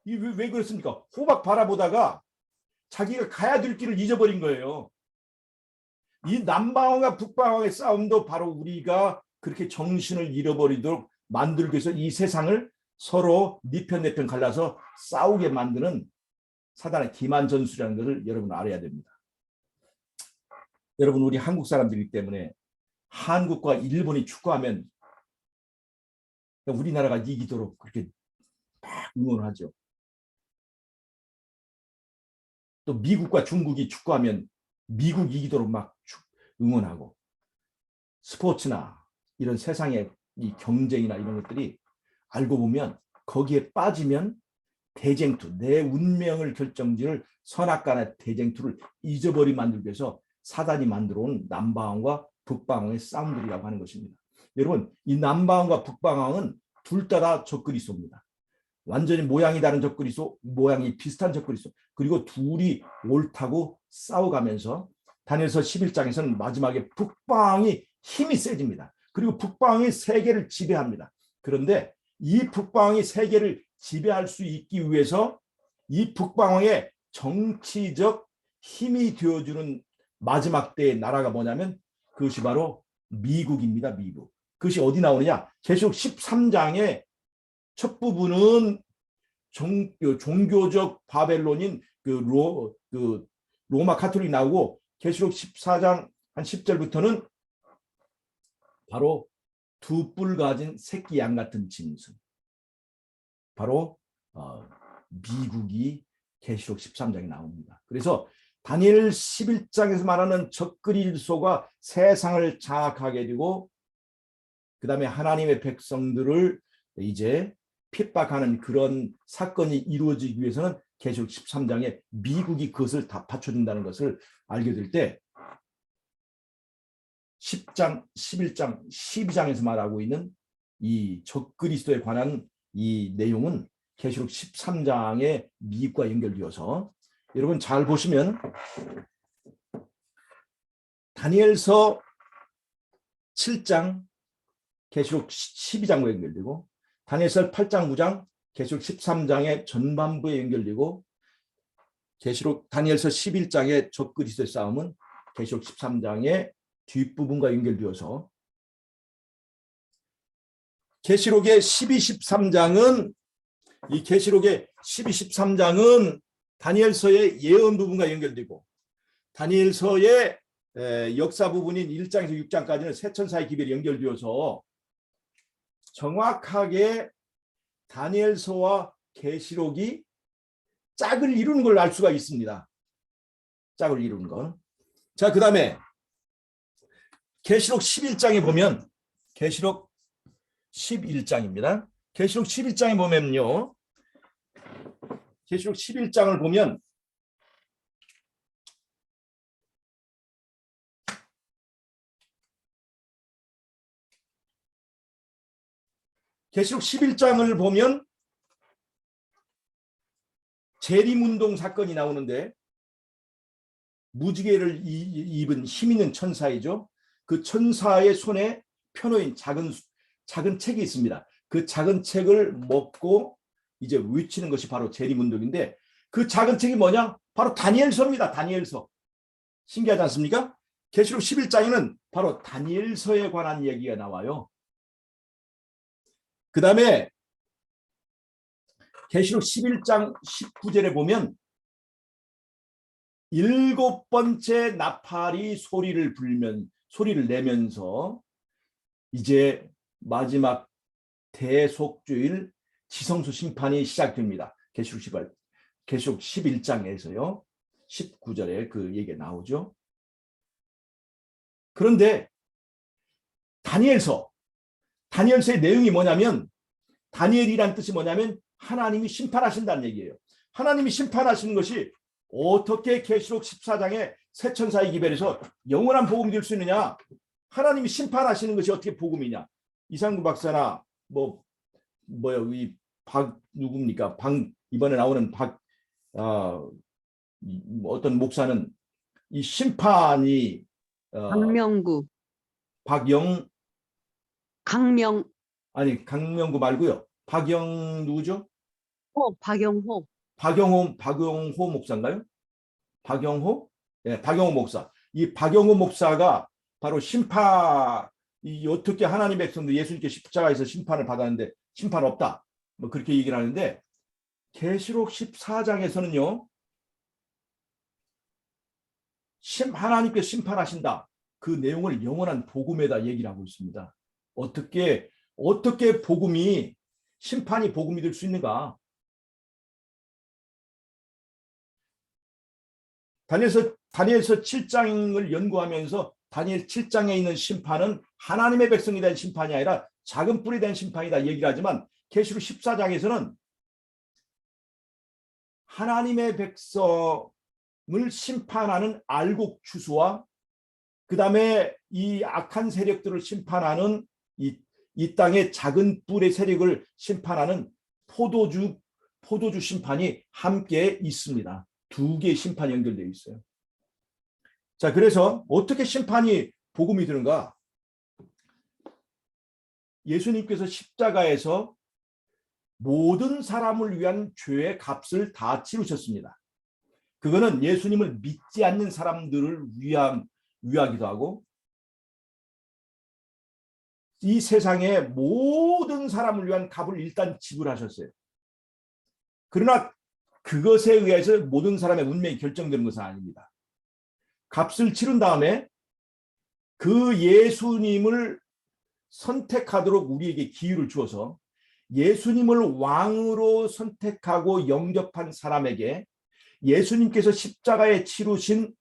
왜 그렇습니까? 호박 바라보다가 자기가 가야 될 길을 잊어버린 거예요. 이 남방어와 북방어의 싸움도 바로 우리가 그렇게 정신을 잃어버리도록 만들기 위해서 이 세상을 서로 네 편 내 편 갈라서 싸우게 만드는 사단의 기만 전술이라는 것을 여러분 알아야 됩니다. 여러분 우리 한국 사람들이기 때문에 한국과 일본이 축구하면 우리나라가 이기도록 그렇게 막 응원하죠. 또 미국과 중국이 축구하면 미국 이기도록 막 응원하고 스포츠나 이런 세상의 이 경쟁이나 이런 것들이 알고 보면 거기에 빠지면 대쟁투, 내 운명을 결정지을 선악간의 대쟁투를 잊어버리 만들기 위해서 사단이 만들어 온 남방왕과 북방왕의 싸움들이라고 하는 것입니다. 여러분 이 남방왕과 북방왕은 둘 다 적그리스도입니다. 완전히 모양이 다른 적그리스도, 모양이 비슷한 적그리스도. 그리고 둘이 옳다고 싸워가면서 다니엘서 11장에서는 마지막에 북방왕이 힘이 세집니다. 그리고 북방왕이 세계를 지배합니다. 그런데 이 북방왕이 세계를 지배할 수 있기 위해서 이 북방왕의 정치적 힘이 되어주는 마지막 때의 나라가 뭐냐면 그것이 바로 미국입니다. 미국. 그것이 어디 나오느냐? 계시록 13장의 첫 부분은 종교적 바벨론인 로마 카톨릭이 나오고 계시록 14장 한 10절부터는 바로 두 뿔 가진 새끼 양 같은 짐승. 바로 미국이 계시록 13장에 나옵니다. 그래서 다니엘 11장에서 말하는 적그리스도가 세상을 장악하게 되고 그 다음에 하나님의 백성들을 이제 핍박하는 그런 사건이 이루어지기 위해서는 계시록 13장에 미국이 그것을 다 받쳐준다는 것을 알게 될 때 10장, 11장, 12장에서 말하고 있는 이 적그리스도에 관한 이 내용은 계시록 13장의 미국과 연결되어서 여러분 잘 보시면 다니엘서 7장 계시록 12장과 연결되고 다니엘서 8장 9장 계시록 13장의 전반부에 연결되고 계시록 다니엘서 11장의 적그리스도의 싸움은 계시록 13장의 뒷부분과 연결되어서 계시록의 12, 13장은 이 계시록의 12, 13장은 다니엘서의 예언 부분과 연결되고 다니엘서의 역사 부분인 1장에서 6장까지는 세천사의 기별이 연결되어서 정확하게 다니엘서와 계시록이 짝을 이루는 걸 알 수가 있습니다. 짝을 이루는 건. 자, 그 다음에 계시록 11장에 보면 계시록 11장입니다. 계시록 11장에 보면요. 계시록 11장을 보면 계시록 11장을 보면 재림운동 사건이 나오는데 무지개를 입은 힘있는 천사이죠. 그 천사의 손에 펴놓인 작은 책이 있습니다. 그 작은 책을 먹고 이제 외치는 것이 바로 재림운동인데 그 작은 책이 뭐냐? 바로 다니엘서입니다. 다니엘서. 신기하지 않습니까? 계시록 11장에는 바로 다니엘서에 관한 얘기가 나와요. 그 다음에 계시록 11장 19절에 보면 7번째 나팔이 소리를 내면서 이제 마지막 대속주일 지성소 심판이 시작됩니다. 계시록 11장에서요. 19절에 그 얘기가 나오죠. 그런데 다니엘서의 내용이 뭐냐면, 다니엘이란 뜻이 뭐냐면 하나님이 심판하신다는 얘기예요. 하나님이 심판하시는 것이 어떻게 계시록 14장에 새 천사의 기별에서 영원한 복음이 될 수 있느냐? 하나님이 심판하시는 것이 어떻게 복음이냐? 이상구 박사나 누굽니까? 이번에 나오는 어떤 목사는 이 심판이 강명구. 강명구 말고요. 누구죠? 박영호. 박영호 목사인가요? 박영호? 네, 박영호 목사. 이 박영호 목사가 바로 어떻게 하나님의 백성들 예수님께 십자가에서 심판을 받았는데 심판 없다. 뭐 그렇게 얘기를 하는데, 계시록 14장에서는요. 하나님께 심판하신다. 그 내용을 영원한 복음에다 얘기를 하고 있습니다. 어떻게 심판이 복음이 될 수 있는가? 다니엘서 7장을 연구하면서 다니엘 7장에 있는 심판은 하나님의 백성에 대한 심판이 아니라 작은 뿔에 대한 심판이다 얘기를 하지만, 계시록 14장에서는 하나님의 백성을 심판하는 알곡 추수와 그 다음에 이 악한 세력들을 심판하는 이 땅의 작은 뿔의 세력을 심판하는 포도주 심판이 함께 있습니다. 두 개의 심판이 연결되어 있어요. 자, 그래서 어떻게 심판이 복음이 되는가? 예수님께서 십자가에서 모든 사람을 위한 죄의 값을 다 치르셨습니다. 그거는 예수님을 믿지 않는 사람들을 위하기도 하고, 이 세상의 모든 사람을 위한 값을 일단 지불하셨어요. 그러나 그것에 의해서 모든 사람의 운명이 결정되는 것은 아닙니다. 값을 치른 다음에 그 예수님을 선택하도록 우리에게 기회를 주어서 예수님을 왕으로 선택하고 영접한 사람에게 예수님께서 십자가에 치르신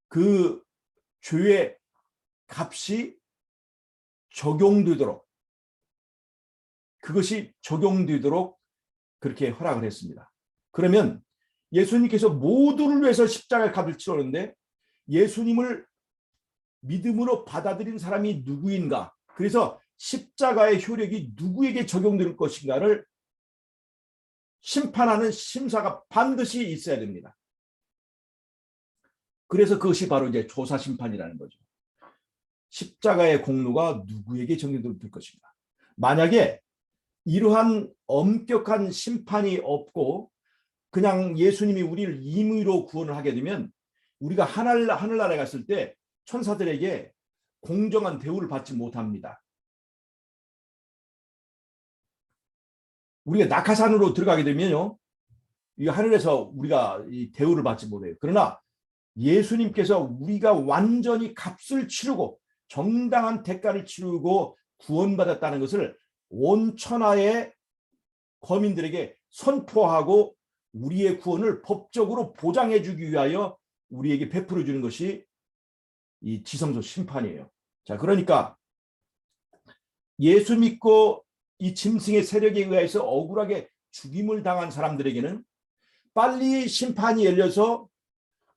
그 죄의 값이 적용되도록, 그것이 적용되도록 그렇게 허락을 했습니다. 그러면 예수님께서 모두를 위해서 십자가의 값을 치렀는데 예수님을 믿음으로 받아들인 사람이 누구인가? 그래서 십자가의 효력이 누구에게 적용될 것인가를 심판하는 심사가 반드시 있어야 됩니다. 그래서 그것이 바로 이제 조사 심판이라는 거죠. 십자가의 공로가 누구에게 적용될 것인가? 만약에 이러한 엄격한 심판이 없고 그냥 예수님이 우리를 임의로 구원을 하게 되면 우리가 하늘나라에 갔을 때 천사들에게 공정한 대우를 받지 못합니다. 우리가 낙하산으로 들어가게 되면요, 이 하늘에서 우리가 이 대우를 받지 못해요. 그러나 예수님께서 우리가 완전히 값을 치르고 정당한 대가를 치르고 구원받았다는 것을 온 천하의 거민들에게 선포하고 우리의 구원을 법적으로 보장해 주기 위하여 우리에게 베풀어 주는 것이 이 지성소 심판이에요. 자, 그러니까 예수 믿고 이 짐승의 세력에 의해서 억울하게 죽임을 당한 사람들에게는 빨리 심판이 열려서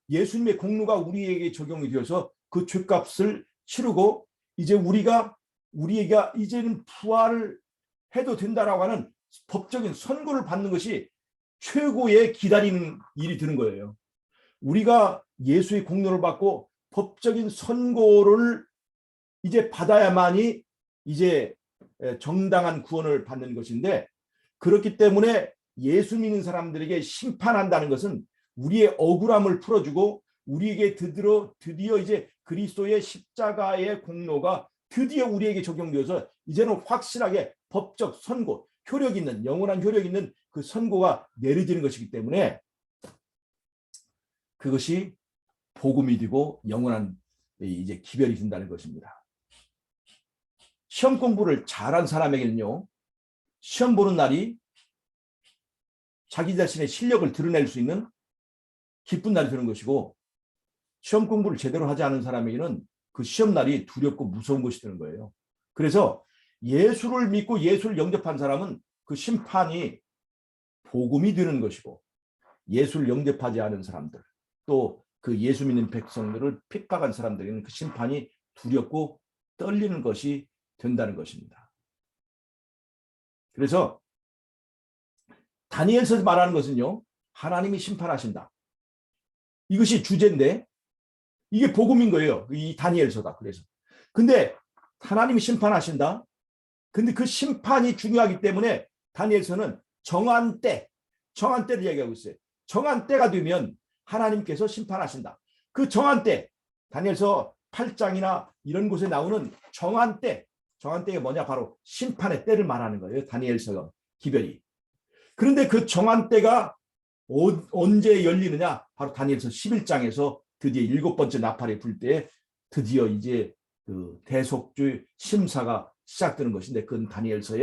예수님의 공로가 우리에게 적용이 되어서 그 죄값을 치르고 이제 우리에게 이제는 부활을 해도 된다라고 하는 법적인 선고를 받는 것이 최고의 기다리는 일이 되는 거예요. 우리가 예수의 공로를 받고 법적인 선고를 이제 받아야만이 이제 정당한 구원을 받는 것인데, 그렇기 때문에 예수 믿는 사람들에게 심판한다는 것은 우리의 억울함을 풀어주고 우리에게 드디어 이제 그리스도의 십자가의 공로가 드디어 우리에게 적용되어서 이제는 확실하게 법적 선고, 효력 있는, 영원한 효력 있는 그 선고가 내려지는 것이기 때문에 그것이 복음이 되고 영원한 이제 기별이 된다는 것입니다. 시험 공부를 잘한 사람에게는요, 시험 보는 날이 자기 자신의 실력을 드러낼 수 있는 기쁜 날이 되는 것이고, 시험 공부를 제대로 하지 않은 사람에게는 그 시험 날이 두렵고 무서운 것이 되는 거예요. 그래서 예수를 믿고 예수를 영접한 사람은 그 심판이 복음이 되는 것이고, 예수를 영접하지 않은 사람들, 또 그 예수 믿는 백성들을 핍박한 사람들에게는 그 심판이 두렵고 떨리는 것이 된다는 것입니다. 그래서 다니엘서 말하는 것은요, 하나님이 심판하신다. 이것이 주제인데 이게 복음인 거예요. 이 다니엘서가. 그래서 근데 하나님이 심판하신다. 근데 그 심판이 중요하기 때문에 다니엘서는 정한 때를 얘기하고 있어요. 정한 때가 되면 하나님께서 심판하신다. 그 정한 때, 다니엘서 8장이나 이런 곳에 나오는 정한 때가 뭐냐? 바로 심판의 때를 말하는 거예요. 다니엘서 기별이. 그런데 그 정한 때가 언제 열리느냐? 바로 다니엘서 11장에서 드디어 7번째 나팔이 불 때 드디어 이제 그 대속주 심사가 시작되는 것인데, 그건 다니엘서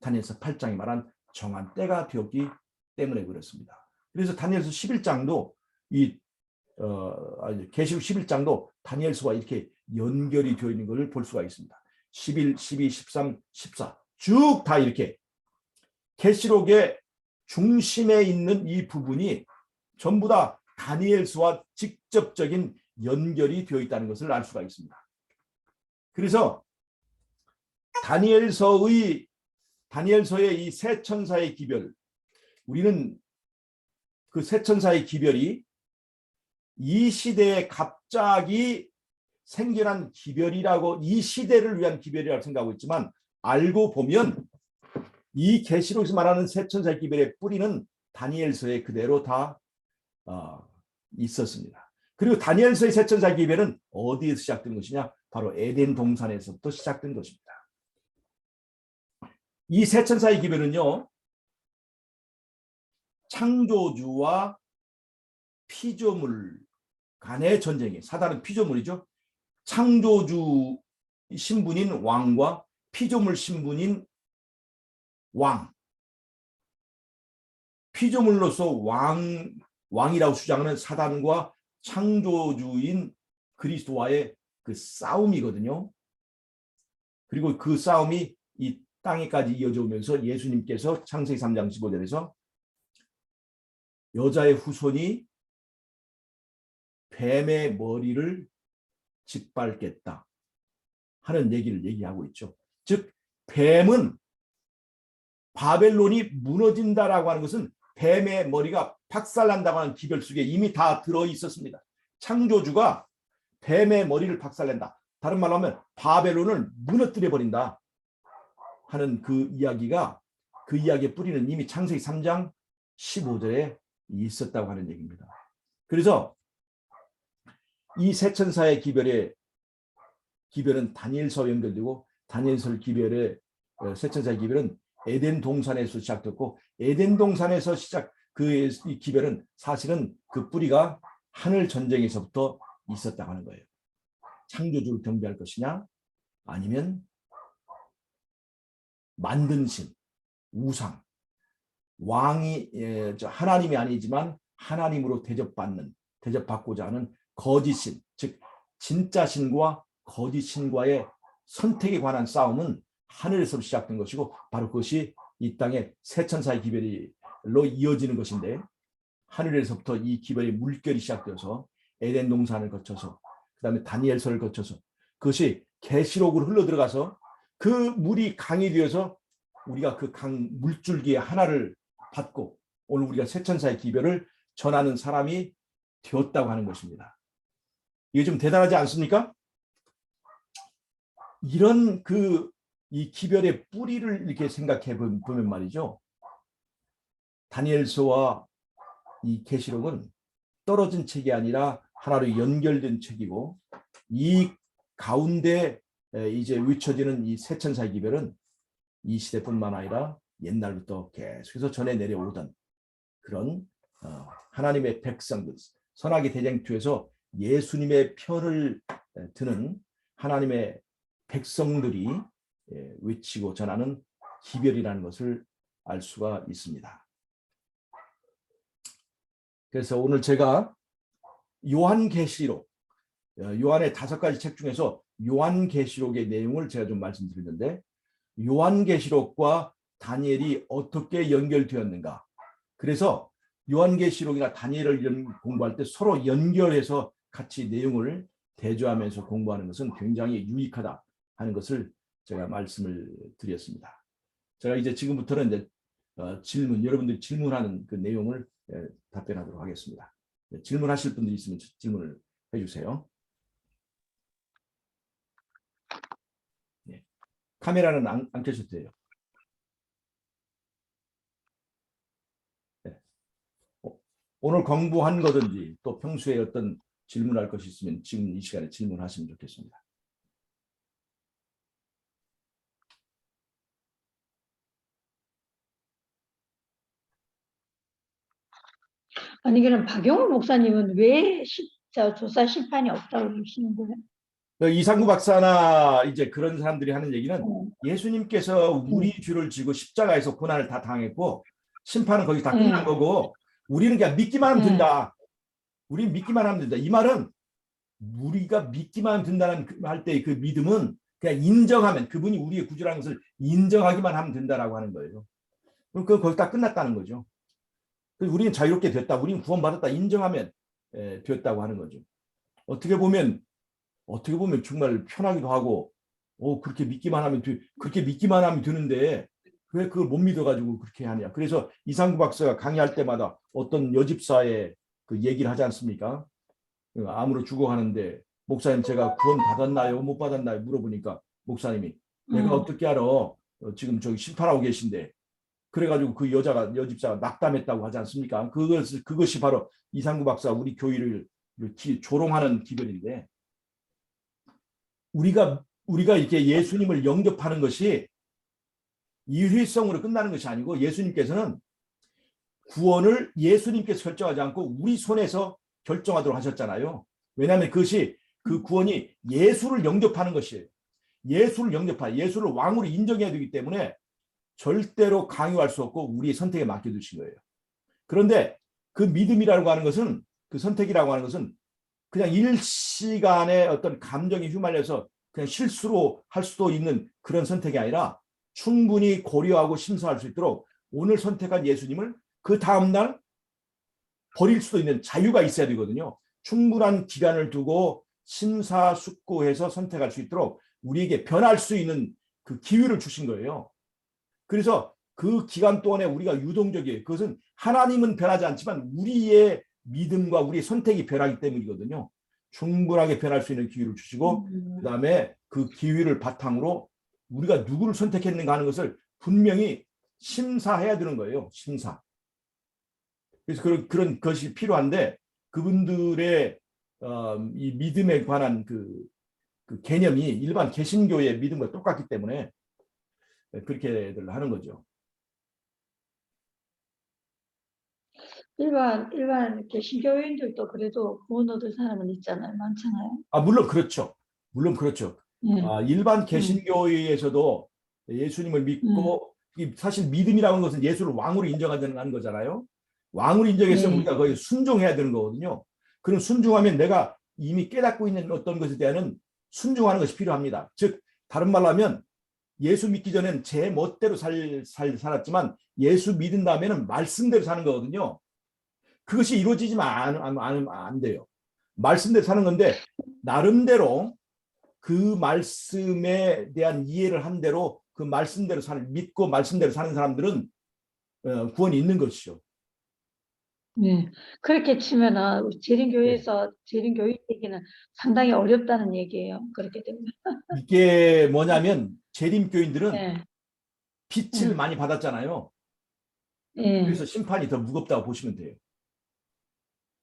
8장이 말한 정한 때가 되었기 때문에 그렇습니다. 그래서 다니엘서 11장도 계시록 11장도 다니엘서와 이렇게 연결이 되어 있는 것을 볼 수가 있습니다. 11, 12, 13, 14 쭉 다 이렇게 계시록의 중심에 있는 이 부분이 전부 다 다니엘서와 직접적인 연결이 되어 있다는 것을 알 수가 있습니다. 그래서 다니엘서의 이 세 천사의 기별, 우리는 그 세 천사의 기별이 이 시대에 갑자기 생겨난 기별이라고, 이 시대를 위한 기별이라고 생각하고 있지만, 알고 보면 이 계시록에서 말하는 세 천사의 기별의 뿌리는 다니엘서에 그대로 다 있었습니다. 그리고 다니엘서의 세 천사의 기별은 어디에서 시작된 것이냐? 바로 에덴 동산에서부터 시작된 것입니다. 이 세 천사의 기별은요, 창조주와 피조물 간의 전쟁이에요. 사단은 피조물이죠. 창조주 신분인 왕과 피조물 신분인 왕, 피조물로서 왕이라고 주장하는 사단과 창조주인 그리스도와의 그 싸움이거든요. 그리고 그 싸움이 이 땅에까지 이어져 오면서 예수님께서 창세기 3장 15절에서 여자의 후손이 뱀의 머리를 짓밟겠다 하는 얘기를 얘기하고 있죠. 즉 뱀은, 바벨론이 무너진다라고 하는 것은 뱀의 머리가 박살난다고 하는 기별 속에 이미 다 들어 있었습니다. 창조주가 뱀의 머리를 박살낸다. 다른 말로 하면 바벨론을 무너뜨려 버린다 하는 그 이야기의 뿌리는 이미 창세기 3장 15절에 있었다고 하는 얘기입니다. 그래서 이 세 천사의 기별은 다니엘서와 연결되고, 다니엘서 기별의 세 천사의 기별은 에덴 동산에서 시작됐고, 에덴 동산에서 그 기별은 사실은 그 뿌리가 하늘 전쟁에서부터 있었다고 하는 거예요. 창조주를 경배할 것이냐, 아니면 만든 신, 우상, 왕이 하나님이 아니지만 하나님으로 대접받고자 하는 거짓 신, 즉 진짜 신과 거짓 신과의 선택에 관한 싸움은 하늘에서 시작된 것이고, 바로 그것이 이 땅의 세 천사의 기별로 이어지는 것인데, 하늘에서부터 이 기별의 물결이 시작되어서 에덴 동산을 거쳐서 그다음에 다니엘서를 거쳐서 그것이 계시록으로 흘러들어가서 그 물이 강이 되어서 우리가 그 강 물줄기의 하나를 받고 오늘 우리가 세 천사의 기별을 전하는 사람이 되었다고 하는 것입니다. 이게 좀 대단하지 않습니까? 이런 이 기별의 뿌리를 이렇게 생각해 보면 말이죠. 다니엘서와 이 계시록은 떨어진 책이 아니라 하나로 연결된 책이고, 이 가운데 이제 위쳐지는 이 세 천사의 기별은 이 시대뿐만 아니라 옛날부터 계속해서 전해 내려오던 그런 하나님의 백성들, 선악의 대쟁투에서 예수님의 편을 드는 하나님의 백성들이 외치고 전하는 기별이라는 것을 알 수가 있습니다. 그래서 오늘 제가 요한계시록, 요한의 5가지 책 중에서 요한계시록의 내용을 제가 좀 말씀드렸는데, 요한계시록과 다니엘이 어떻게 연결되었는가. 그래서 요한계시록이나 다니엘을 공부할 때 서로 연결해서 같이 내용을 대조하면서 공부하는 것은 굉장히 유익하다 하는 것을 제가 말씀을 드렸습니다. 제가 이제 지금부터는 이제 질문, 여러분들이 질문하는 그 내용을 답변하도록 하겠습니다. 질문하실 분들이 있으면 질문을 해주세요. 네. 카메라는 안 켜셔도 돼요. 네. 오늘 공부한 거든지 또 평소에 어떤 질문할 것이 있으면 지금 이 시간에 질문하시면 좋겠습니다. 아니 그럼 박영훈 목사님은 왜 조사 심판이 없다고 그러시는 거예요? 이상구 박사나 이제 그런 사람들이 하는 얘기는 예수님께서 우리 죄를 지고 십자가에서 고난을 다 당했고 심판은 거기서 다 끝난 거고 우리는 그냥 믿기만 하면 된다. 우리는 믿기만 하면 된다. 이 말은 우리가 믿기만 된다는 할 때 그 믿음은 그냥 인정하면, 그분이 우리의 구주라는 것을 인정하기만 하면 된다라고 하는 거예요. 그럼 그건 거기서 다 끝났다는 거죠. 그래서 우리는 자유롭게 됐다. 우리는 구원받았다. 인정하면 되었다고 하는 거죠. 어떻게 보면 정말 편하기도 하고, 그렇게 믿기만 하면 되는데 왜 그걸 못 믿어가지고 그렇게 하냐. 그래서 이상구 박사가 강의할 때마다 어떤 여집사의 그 얘기를 하지 않습니까? 암으로 죽어가는데 목사님 제가 구원 받았나요? 못 받았나요? 물어보니까 목사님이 내가 어떻게 알아? 지금 저기 심판하고 계신데. 그래가지고 그 여집사가 낙담했다고 하지 않습니까? 그것이 바로 이상구 박사 우리 교회를 조롱하는 기별인데, 우리가 이렇게 예수님을 영접하는 것이 일회성으로 끝나는 것이 아니고, 예수님께서는 구원을 예수님께서 결정하지 않고 우리 손에서 결정하도록 하셨잖아요. 왜냐하면 그 구원이 예수를 영접하는 것이에요. 예수를 왕으로 인정해야 되기 때문에 절대로 강요할 수 없고 우리의 선택에 맡겨두신 거예요. 그런데 그 믿음이라고 하는 것은, 그 선택이라고 하는 것은 그냥 일시간의 어떤 감정에 휘말려서 그냥 실수로 할 수도 있는 그런 선택이 아니라 충분히 고려하고 심사할 수 있도록 오늘 선택한 예수님을 그 다음날 버릴 수도 있는 자유가 있어야 되거든요. 충분한 기간을 두고 심사숙고해서 선택할 수 있도록 우리에게 변할 수 있는 그 기회를 주신 거예요. 그래서 그 기간 동안에 우리가 유동적이에요. 그것은 하나님은 변하지 않지만 우리의 믿음과 우리의 선택이 변하기 때문이거든요. 충분하게 변할 수 있는 기회를 주시고, 그다음에 그 기회를 바탕으로 우리가 누구를 선택했는가 하는 것을 분명히 심사해야 되는 거예요. 심사. 그래서 그런 것이 필요한데, 그분들의 이 믿음에 관한 그 개념이 일반 개신교의 믿음과 똑같기 때문에 그렇게들 하는 거죠. 일반 개신교인들도 그래도 구원 얻을 사람은 있잖아요. 많잖아요. 물론 그렇죠. 물론 그렇죠. 일반 개신교회에서도 예수님을 믿고, 사실 믿음이라는 것은 예수를 왕으로 인정하는 거잖아요. 왕으로 인정했으면 우리가 거의 순종해야 되는 거거든요. 그럼 순종하면 내가 이미 깨닫고 있는 어떤 것에 대한 순종하는 것이 필요합니다. 즉 다른 말로 하면, 예수 믿기 전엔 제 멋대로 살았지만 예수 믿은 다음에는 말씀대로 사는 거거든요. 그것이 이루어지지만 안 돼요. 말씀대로 사는 건데, 나름대로 그 말씀에 대한 이해를 한 대로 그 말씀대로 믿고 말씀대로 사는 사람들은 구원이 있는 것이죠. 네. 그렇게 치면은 재림교회에서 재림교회 얘기는 상당히 어렵다는 얘기예요. 그렇게 되면. 이게 뭐냐면, 재림교인들은 네. 빛을 많이 받았잖아요. 네. 그래서 심판이 더 무겁다고 보시면 돼요.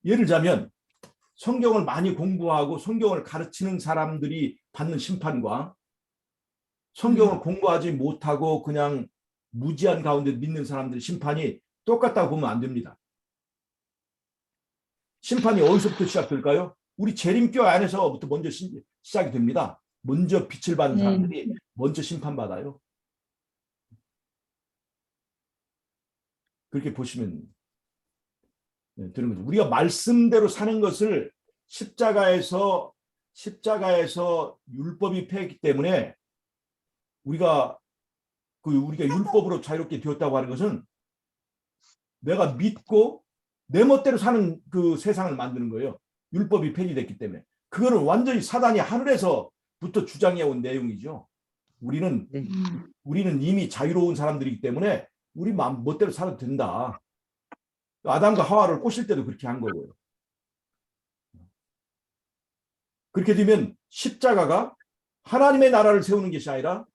예를 들자면 성경을 많이 공부하고 성경을 가르치는 사람들이 받는 심판과 성경을 공부하지 못하고 그냥 무지한 가운데 믿는 사람들의 심판이 똑같다고 보면 안 됩니다. 심판이 어디서부터 시작될까요? 우리 재림교 안에서부터 먼저 시작이 됩니다. 먼저 빛을 받는 사람들이 먼저 심판받아요. 그렇게 보시면 드는 거죠. 우리가 말씀대로 사는 것을 십자가에서 율법이 폐했기 때문에 우리가 율법으로 자유롭게 되었다고 하는 것은 내가 믿고 내 멋대로 사는 그 세상을 만드는 거예요. 율법이 폐지됐기 때문에. 그거는 완전히 사단이 하늘에서부터 주장해 온 내용이죠. 우리는 네. 이미 자유로운 사람들이기 때문에 우리 마음 멋대로 살아도 된다. 아담과 하와를 꼬실 때도 그렇게 한 거고요. 그렇게 되면 십자가가 하나님의 나라를 세우는 것이 아니라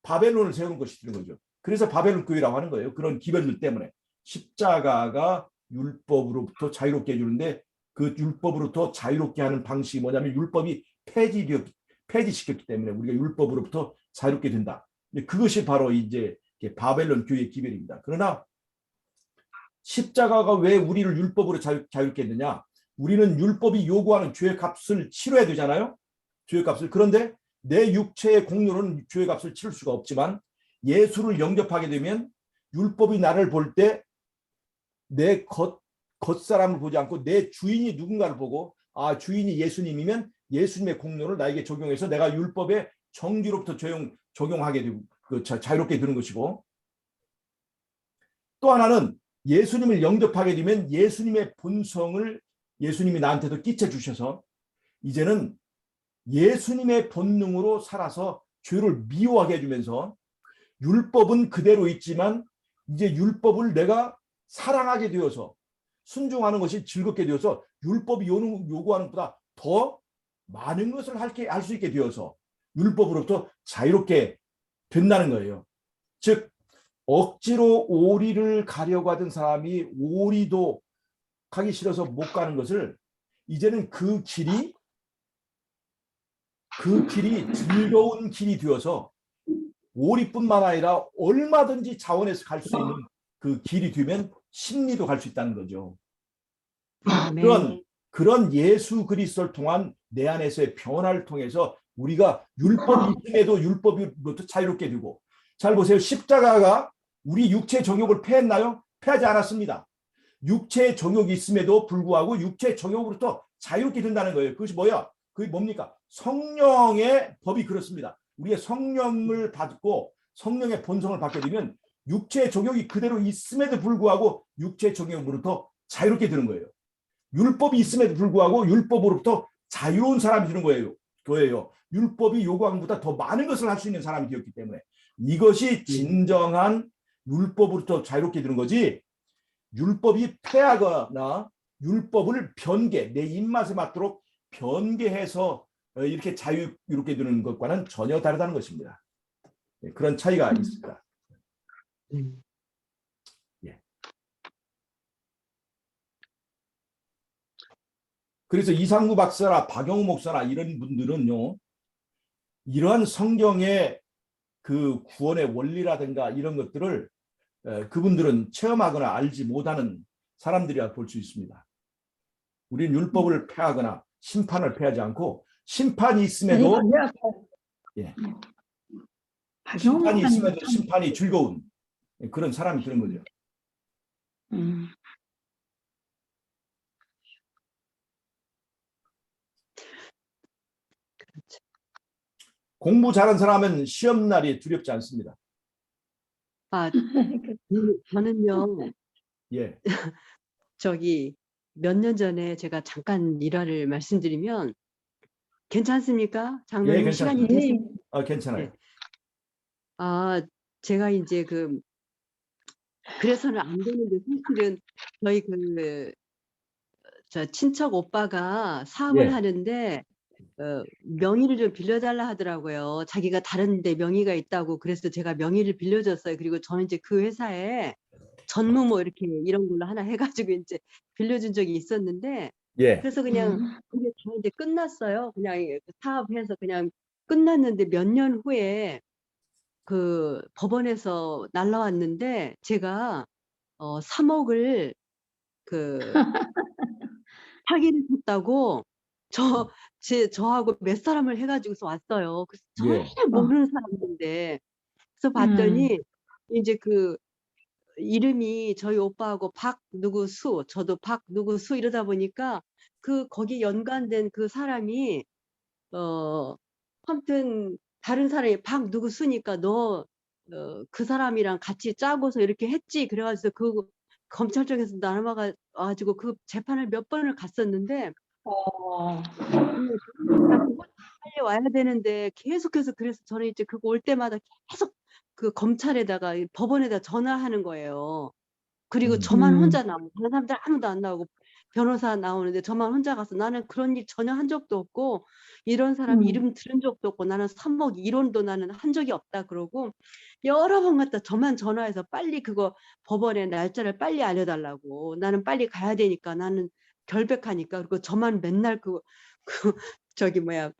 바벨론을 세우는 것이 되는 거죠. 그래서 바벨론 교회라고 하는 거예요. 그런 기별들 때문에. 십자가가 율법으로부터 자유롭게 해주는데 그 율법으로부터 자유롭게 하는 방식이 뭐냐면 율법이 폐지시켰기 때문에 우리가 율법으로부터 자유롭게 된다. 그것이 바로 이제 바벨론 교회의 기별입니다. 그러나 십자가가 왜 우리를 율법으로 자유롭게 했느냐? 우리는 율법이 요구하는 죄의 값을 치러야 되잖아요. 죄의 값을. 그런데 내 육체의 공로는 죄의 값을 치를 수가 없지만 예수를 영접하게 되면 율법이 나를 볼 때 내 겉사람을 보지 않고 내 주인이 누군가를 보고 주인이 예수님이면 예수님의 공로를 나에게 적용해서 내가 율법의 정죄로부터 적용하게 되고 자유롭게 되는 것이고, 또 하나는 예수님을 영접하게 되면 예수님의 본성을 예수님이 나한테도 끼쳐 주셔서 이제는 예수님의 본능으로 살아서 죄를 미워하게 해주면서 율법은 그대로 있지만 이제 율법을 내가 사랑하게 되어서 순종하는 것이 즐겁게 되어서 율법이 요구하는 것보다 더 많은 것을 할 수 있게 되어서 율법으로부터 자유롭게 된다는 거예요. 즉 억지로 오리를 가려고 하던 사람이 오리도 가기 싫어서 못 가는 것을 이제는 그 길이 즐거운 길이 되어서 오리뿐만 아니라 얼마든지 자원해서 갈 수 있는 그 길이 되면 심리도 갈 수 있다는 거죠. 아멘. 그런 예수 그리스도를 통한 내 안에서의 변화를 통해서 우리가 율법이 있음에도 율법으로부터 자유롭게 되고, 잘 보세요. 십자가가 우리 육체의 정욕을 폐했나요? 폐하지 않았습니다. 육체의 정욕이 있음에도 불구하고 육체의 정욕으로부터 자유롭게 된다는 거예요. 그것이 뭐야? 그게 뭡니까? 성령의 법이 그렇습니다. 우리의 성령을 받고 성령의 본성을 받게 되면 육체의 정욕이 그대로 있음에도 불구하고 육체의 정욕으로부터 자유롭게 되는 거예요. 율법이 있음에도 불구하고 율법으로부터 자유로운 사람이 되는 거예요. 율법이 요구하는 것보다 더 많은 것을 할 수 있는 사람이 되었기 때문에 이것이 진정한 율법으로부터 자유롭게 되는 거지, 율법이 폐하거나 율법을 내 입맛에 맞도록 변개해서 이렇게 자유롭게 되는 것과는 전혀 다르다는 것입니다. 그런 차이가 있습니다. 예. 그래서 이상구 박사나 박영우 목사나 이런 분들은요, 이러한 성경의 그 구원의 원리라든가 이런 것들을 그분들은 체험하거나 알지 못하는 사람들이라 볼 수 있습니다. 우리는 율법을 폐하거나 심판을 폐하지 않고 심판이 있음에도 심판이 즐거운 그런 사람이 되는 거죠. 공부 잘하는 사람은 시험날이 두렵지 않습니다. 저는요. 예. 몇 년 전에 제가 잠깐 일화를 말씀드리면 괜찮습니까? 장로님, 예, 시간이 괜찮습니다. 되세요? 괜찮아요. 네. 제가 이제 그래서는 안 되는데 사실은 저희 저 친척 오빠가 사업을 예. 하는데 명의를 좀 빌려달라 하더라고요. 자기가 다른 데 명의가 있다고. 그래서 제가 명의를 빌려줬어요. 그리고 저는 이제 그 회사에 전무뭐 이렇게 이런 걸로 하나 해가지고 이제 빌려준 적이 있었는데, 예. 그래서 그냥 그게 다 이제 끝났어요. 그냥 사업해서 그냥 끝났는데 몇 년 후에 그 법원에서 날라왔는데 제가 3억을 사기를 쳤다고 저하고 몇 사람을 해가지고서 왔어요. 그래서 전혀 모르는 사람인데, 그래서 봤더니 이제 이름이 저희 오빠하고 박 누구 수, 저도 박 누구 수 이러다 보니까 거기 연관된 그 사람이 아무튼 다른 사람이 박 누구 수니까 그 사람이랑 같이 짜고서 이렇게 했지. 그래가지고 검찰 쪽에서 남아가 가지고 그 재판을 몇 번을 갔었는데 어, 나 그거 빨리 와야 되는데 계속해서 그래서 저는 이제 그거 올 때마다 계속 그 검찰에다가 법원에다 전화하는 거예요. 그리고 저만 혼자 나오고 다른 사람들 아무도 안 나오고 변호사 나오는데 저만 혼자 가서 나는 그런 일 전혀 한 적도 없고 이런 사람 이름 들은 적도 없고 나는 3억 1원도 나는 한 적이 없다 그러고 여러 번 갔다 저만 전화해서 빨리 그거 법원에 날짜를 빨리 알려달라고 나는 빨리 가야 되니까 나는 결백하니까 그리고 저만 맨날 저기 뭐야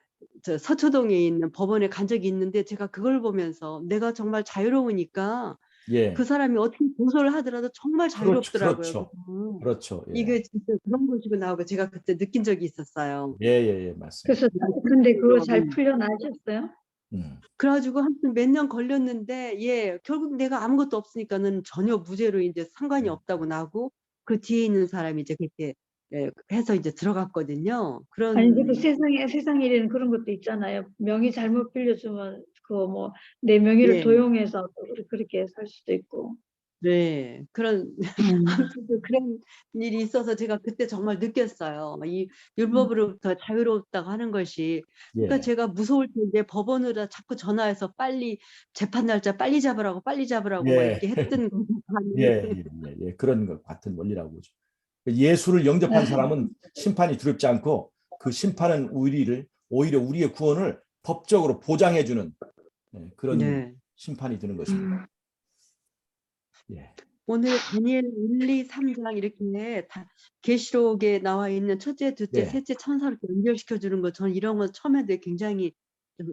저 서초동에 있는 법원에 간 적이 있는데 제가 그걸 보면서 내가 정말 자유로우니까 예. 그 사람이 어떻게 고소를 하더라도 정말 자유롭더라고요. 그렇죠. 그래서 그렇죠. 예. 이게 진짜 그런 것이구나 하고 제가 그때 느낀 적이 있었어요. 예, 맞습니다. 그래서 근데 그거 잘 풀려나셨어요? 그래가지고 아무튼 몇 년 걸렸는데 결국 내가 아무것도 없으니까는 전혀 무죄로 이제 상관이 없다고 나고 그 뒤에 있는 사람이 이제 그렇게 해서 이제 들어갔거든요. 아니, 근데 세상에 이런 그런 것도 있잖아요. 명의 잘못 빌려주면 그거 뭐 내 명의를 예. 도용해서 또 그렇게 살 수도 있고. 네, 아무튼 그런 일이 있어서 제가 그때 정말 느꼈어요. 이 율법으로부터 자유롭다고 하는 것이. 그러니까 예. 제가 무서울 텐데 법원으로 자꾸 전화해서 빨리 재판 날짜 빨리 잡으라고 막 예. 이렇게 했던 거. 예. 그런 것 같은 원리라고 보죠. 예수를 영접한 사람은 심판이 두렵지 않고 그 심판은 오히려 우리의 구원을 법적으로 보장해주는 그런 네. 심판이 드는 것입니다. 예. 오늘 다니엘 1, 2, 3장 이렇게 다 계시록에 나와 있는 첫째, 둘째, 예. 셋째 천사로 연결시켜 주는 거 저는 이런 거 처음에 굉장히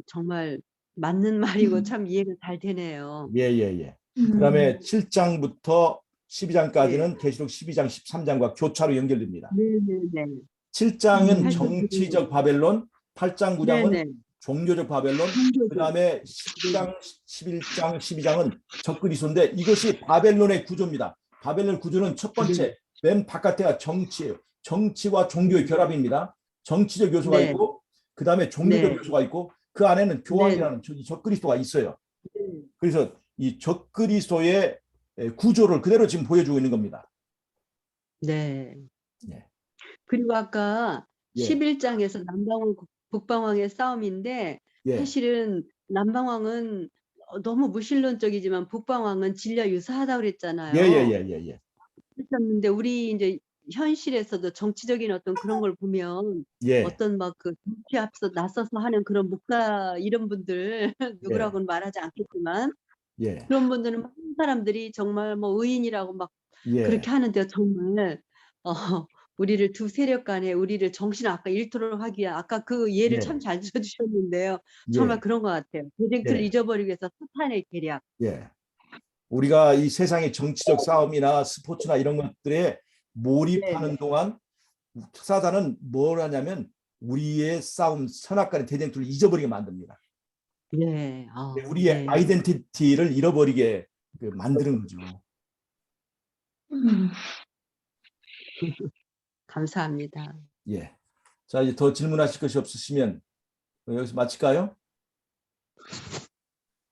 정말 맞는 말이고 참 이해가 잘 되네요. 예. 그다음에 7장부터 12장까지는 계시록 12장, 13장과 교차로 연결됩니다. 네네네. 7장은 할 정치적 바벨론, 8장, 9장은 네네. 종교적 바벨론, 종교적. 그다음에 10장, 11장, 12장은 적그리스도인데 이것이 바벨론의 구조입니다. 바벨론 구조는 첫 번째 맨 바깥에가 정치예요. 정치와 종교의 결합입니다. 정치적 요소가 네. 있고 그다음에 종교적 네. 요소가 있고 그 안에는 교황이라는 적그리스도가 있어요. 그래서 이 적그리스도의 구조를 그대로 지금 보여주고 있는 겁니다. 네. 예. 그리고 아까 예. 11장에서 남방왕 북방왕의 싸움인데 예. 사실은 남방왕은 너무 무신론적이지만 북방왕은 진리와 유사하다고 그랬잖아요. 예. 그랬었는데 우리 이제 현실에서도 정치적인 어떤 그런 걸 보면 예. 어떤 막 그 정치 앞서 나서서 하는 그런 목사 이런 분들 누구라고는 말하지 않겠지만 예. 그런 분들은 많은 사람들이 정말 뭐 의인이라고 막 예. 그렇게 하는데 정말 우리를 두 세력 간에 우리를 정신 아까 잃도록 하기 위한 아까 그 예를 예. 참 잘 들어주셨는데요. 정말 예. 그런 것 같아요. 대쟁투를 예. 잊어버리기 위해서 사탄의 계략. 예. 우리가 이 세상의 정치적 싸움이나 스포츠나 이런 것들에 몰입하는 네네. 동안 사단은 뭘 하냐면 우리의 싸움, 선악간의 대쟁투를 잊어버리게 만듭니다. 네. 우리의 네. 아이덴티티를 잃어버리게 만드는 거죠. 감사합니다. 예. 자, 이제 더 질문하실 것이 없으시면 여기서 마칠까요?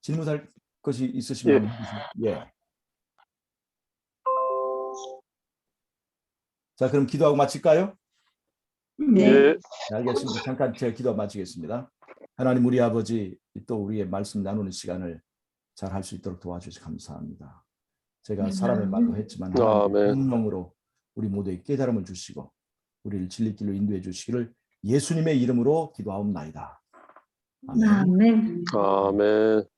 질문할 것이 있으시면 한번 해주세요. 예. 자, 그럼 기도하고 마칠까요? 네. 예. 네, 알겠습니다. 잠깐 제가 기도 마치겠습니다. 하나님 우리 아버지 또 우리의 말씀 나누는 시간을 잘 할 수 있도록 도와주셔서 감사합니다. 제가 사람의 말로 했지만 아멘. 성령으로 우리 모두에게 깨달음을 주시고 우리를 진리길로 인도해 주시기를 예수님의 이름으로 기도하옵나이다. 아멘. 아멘. 아멘.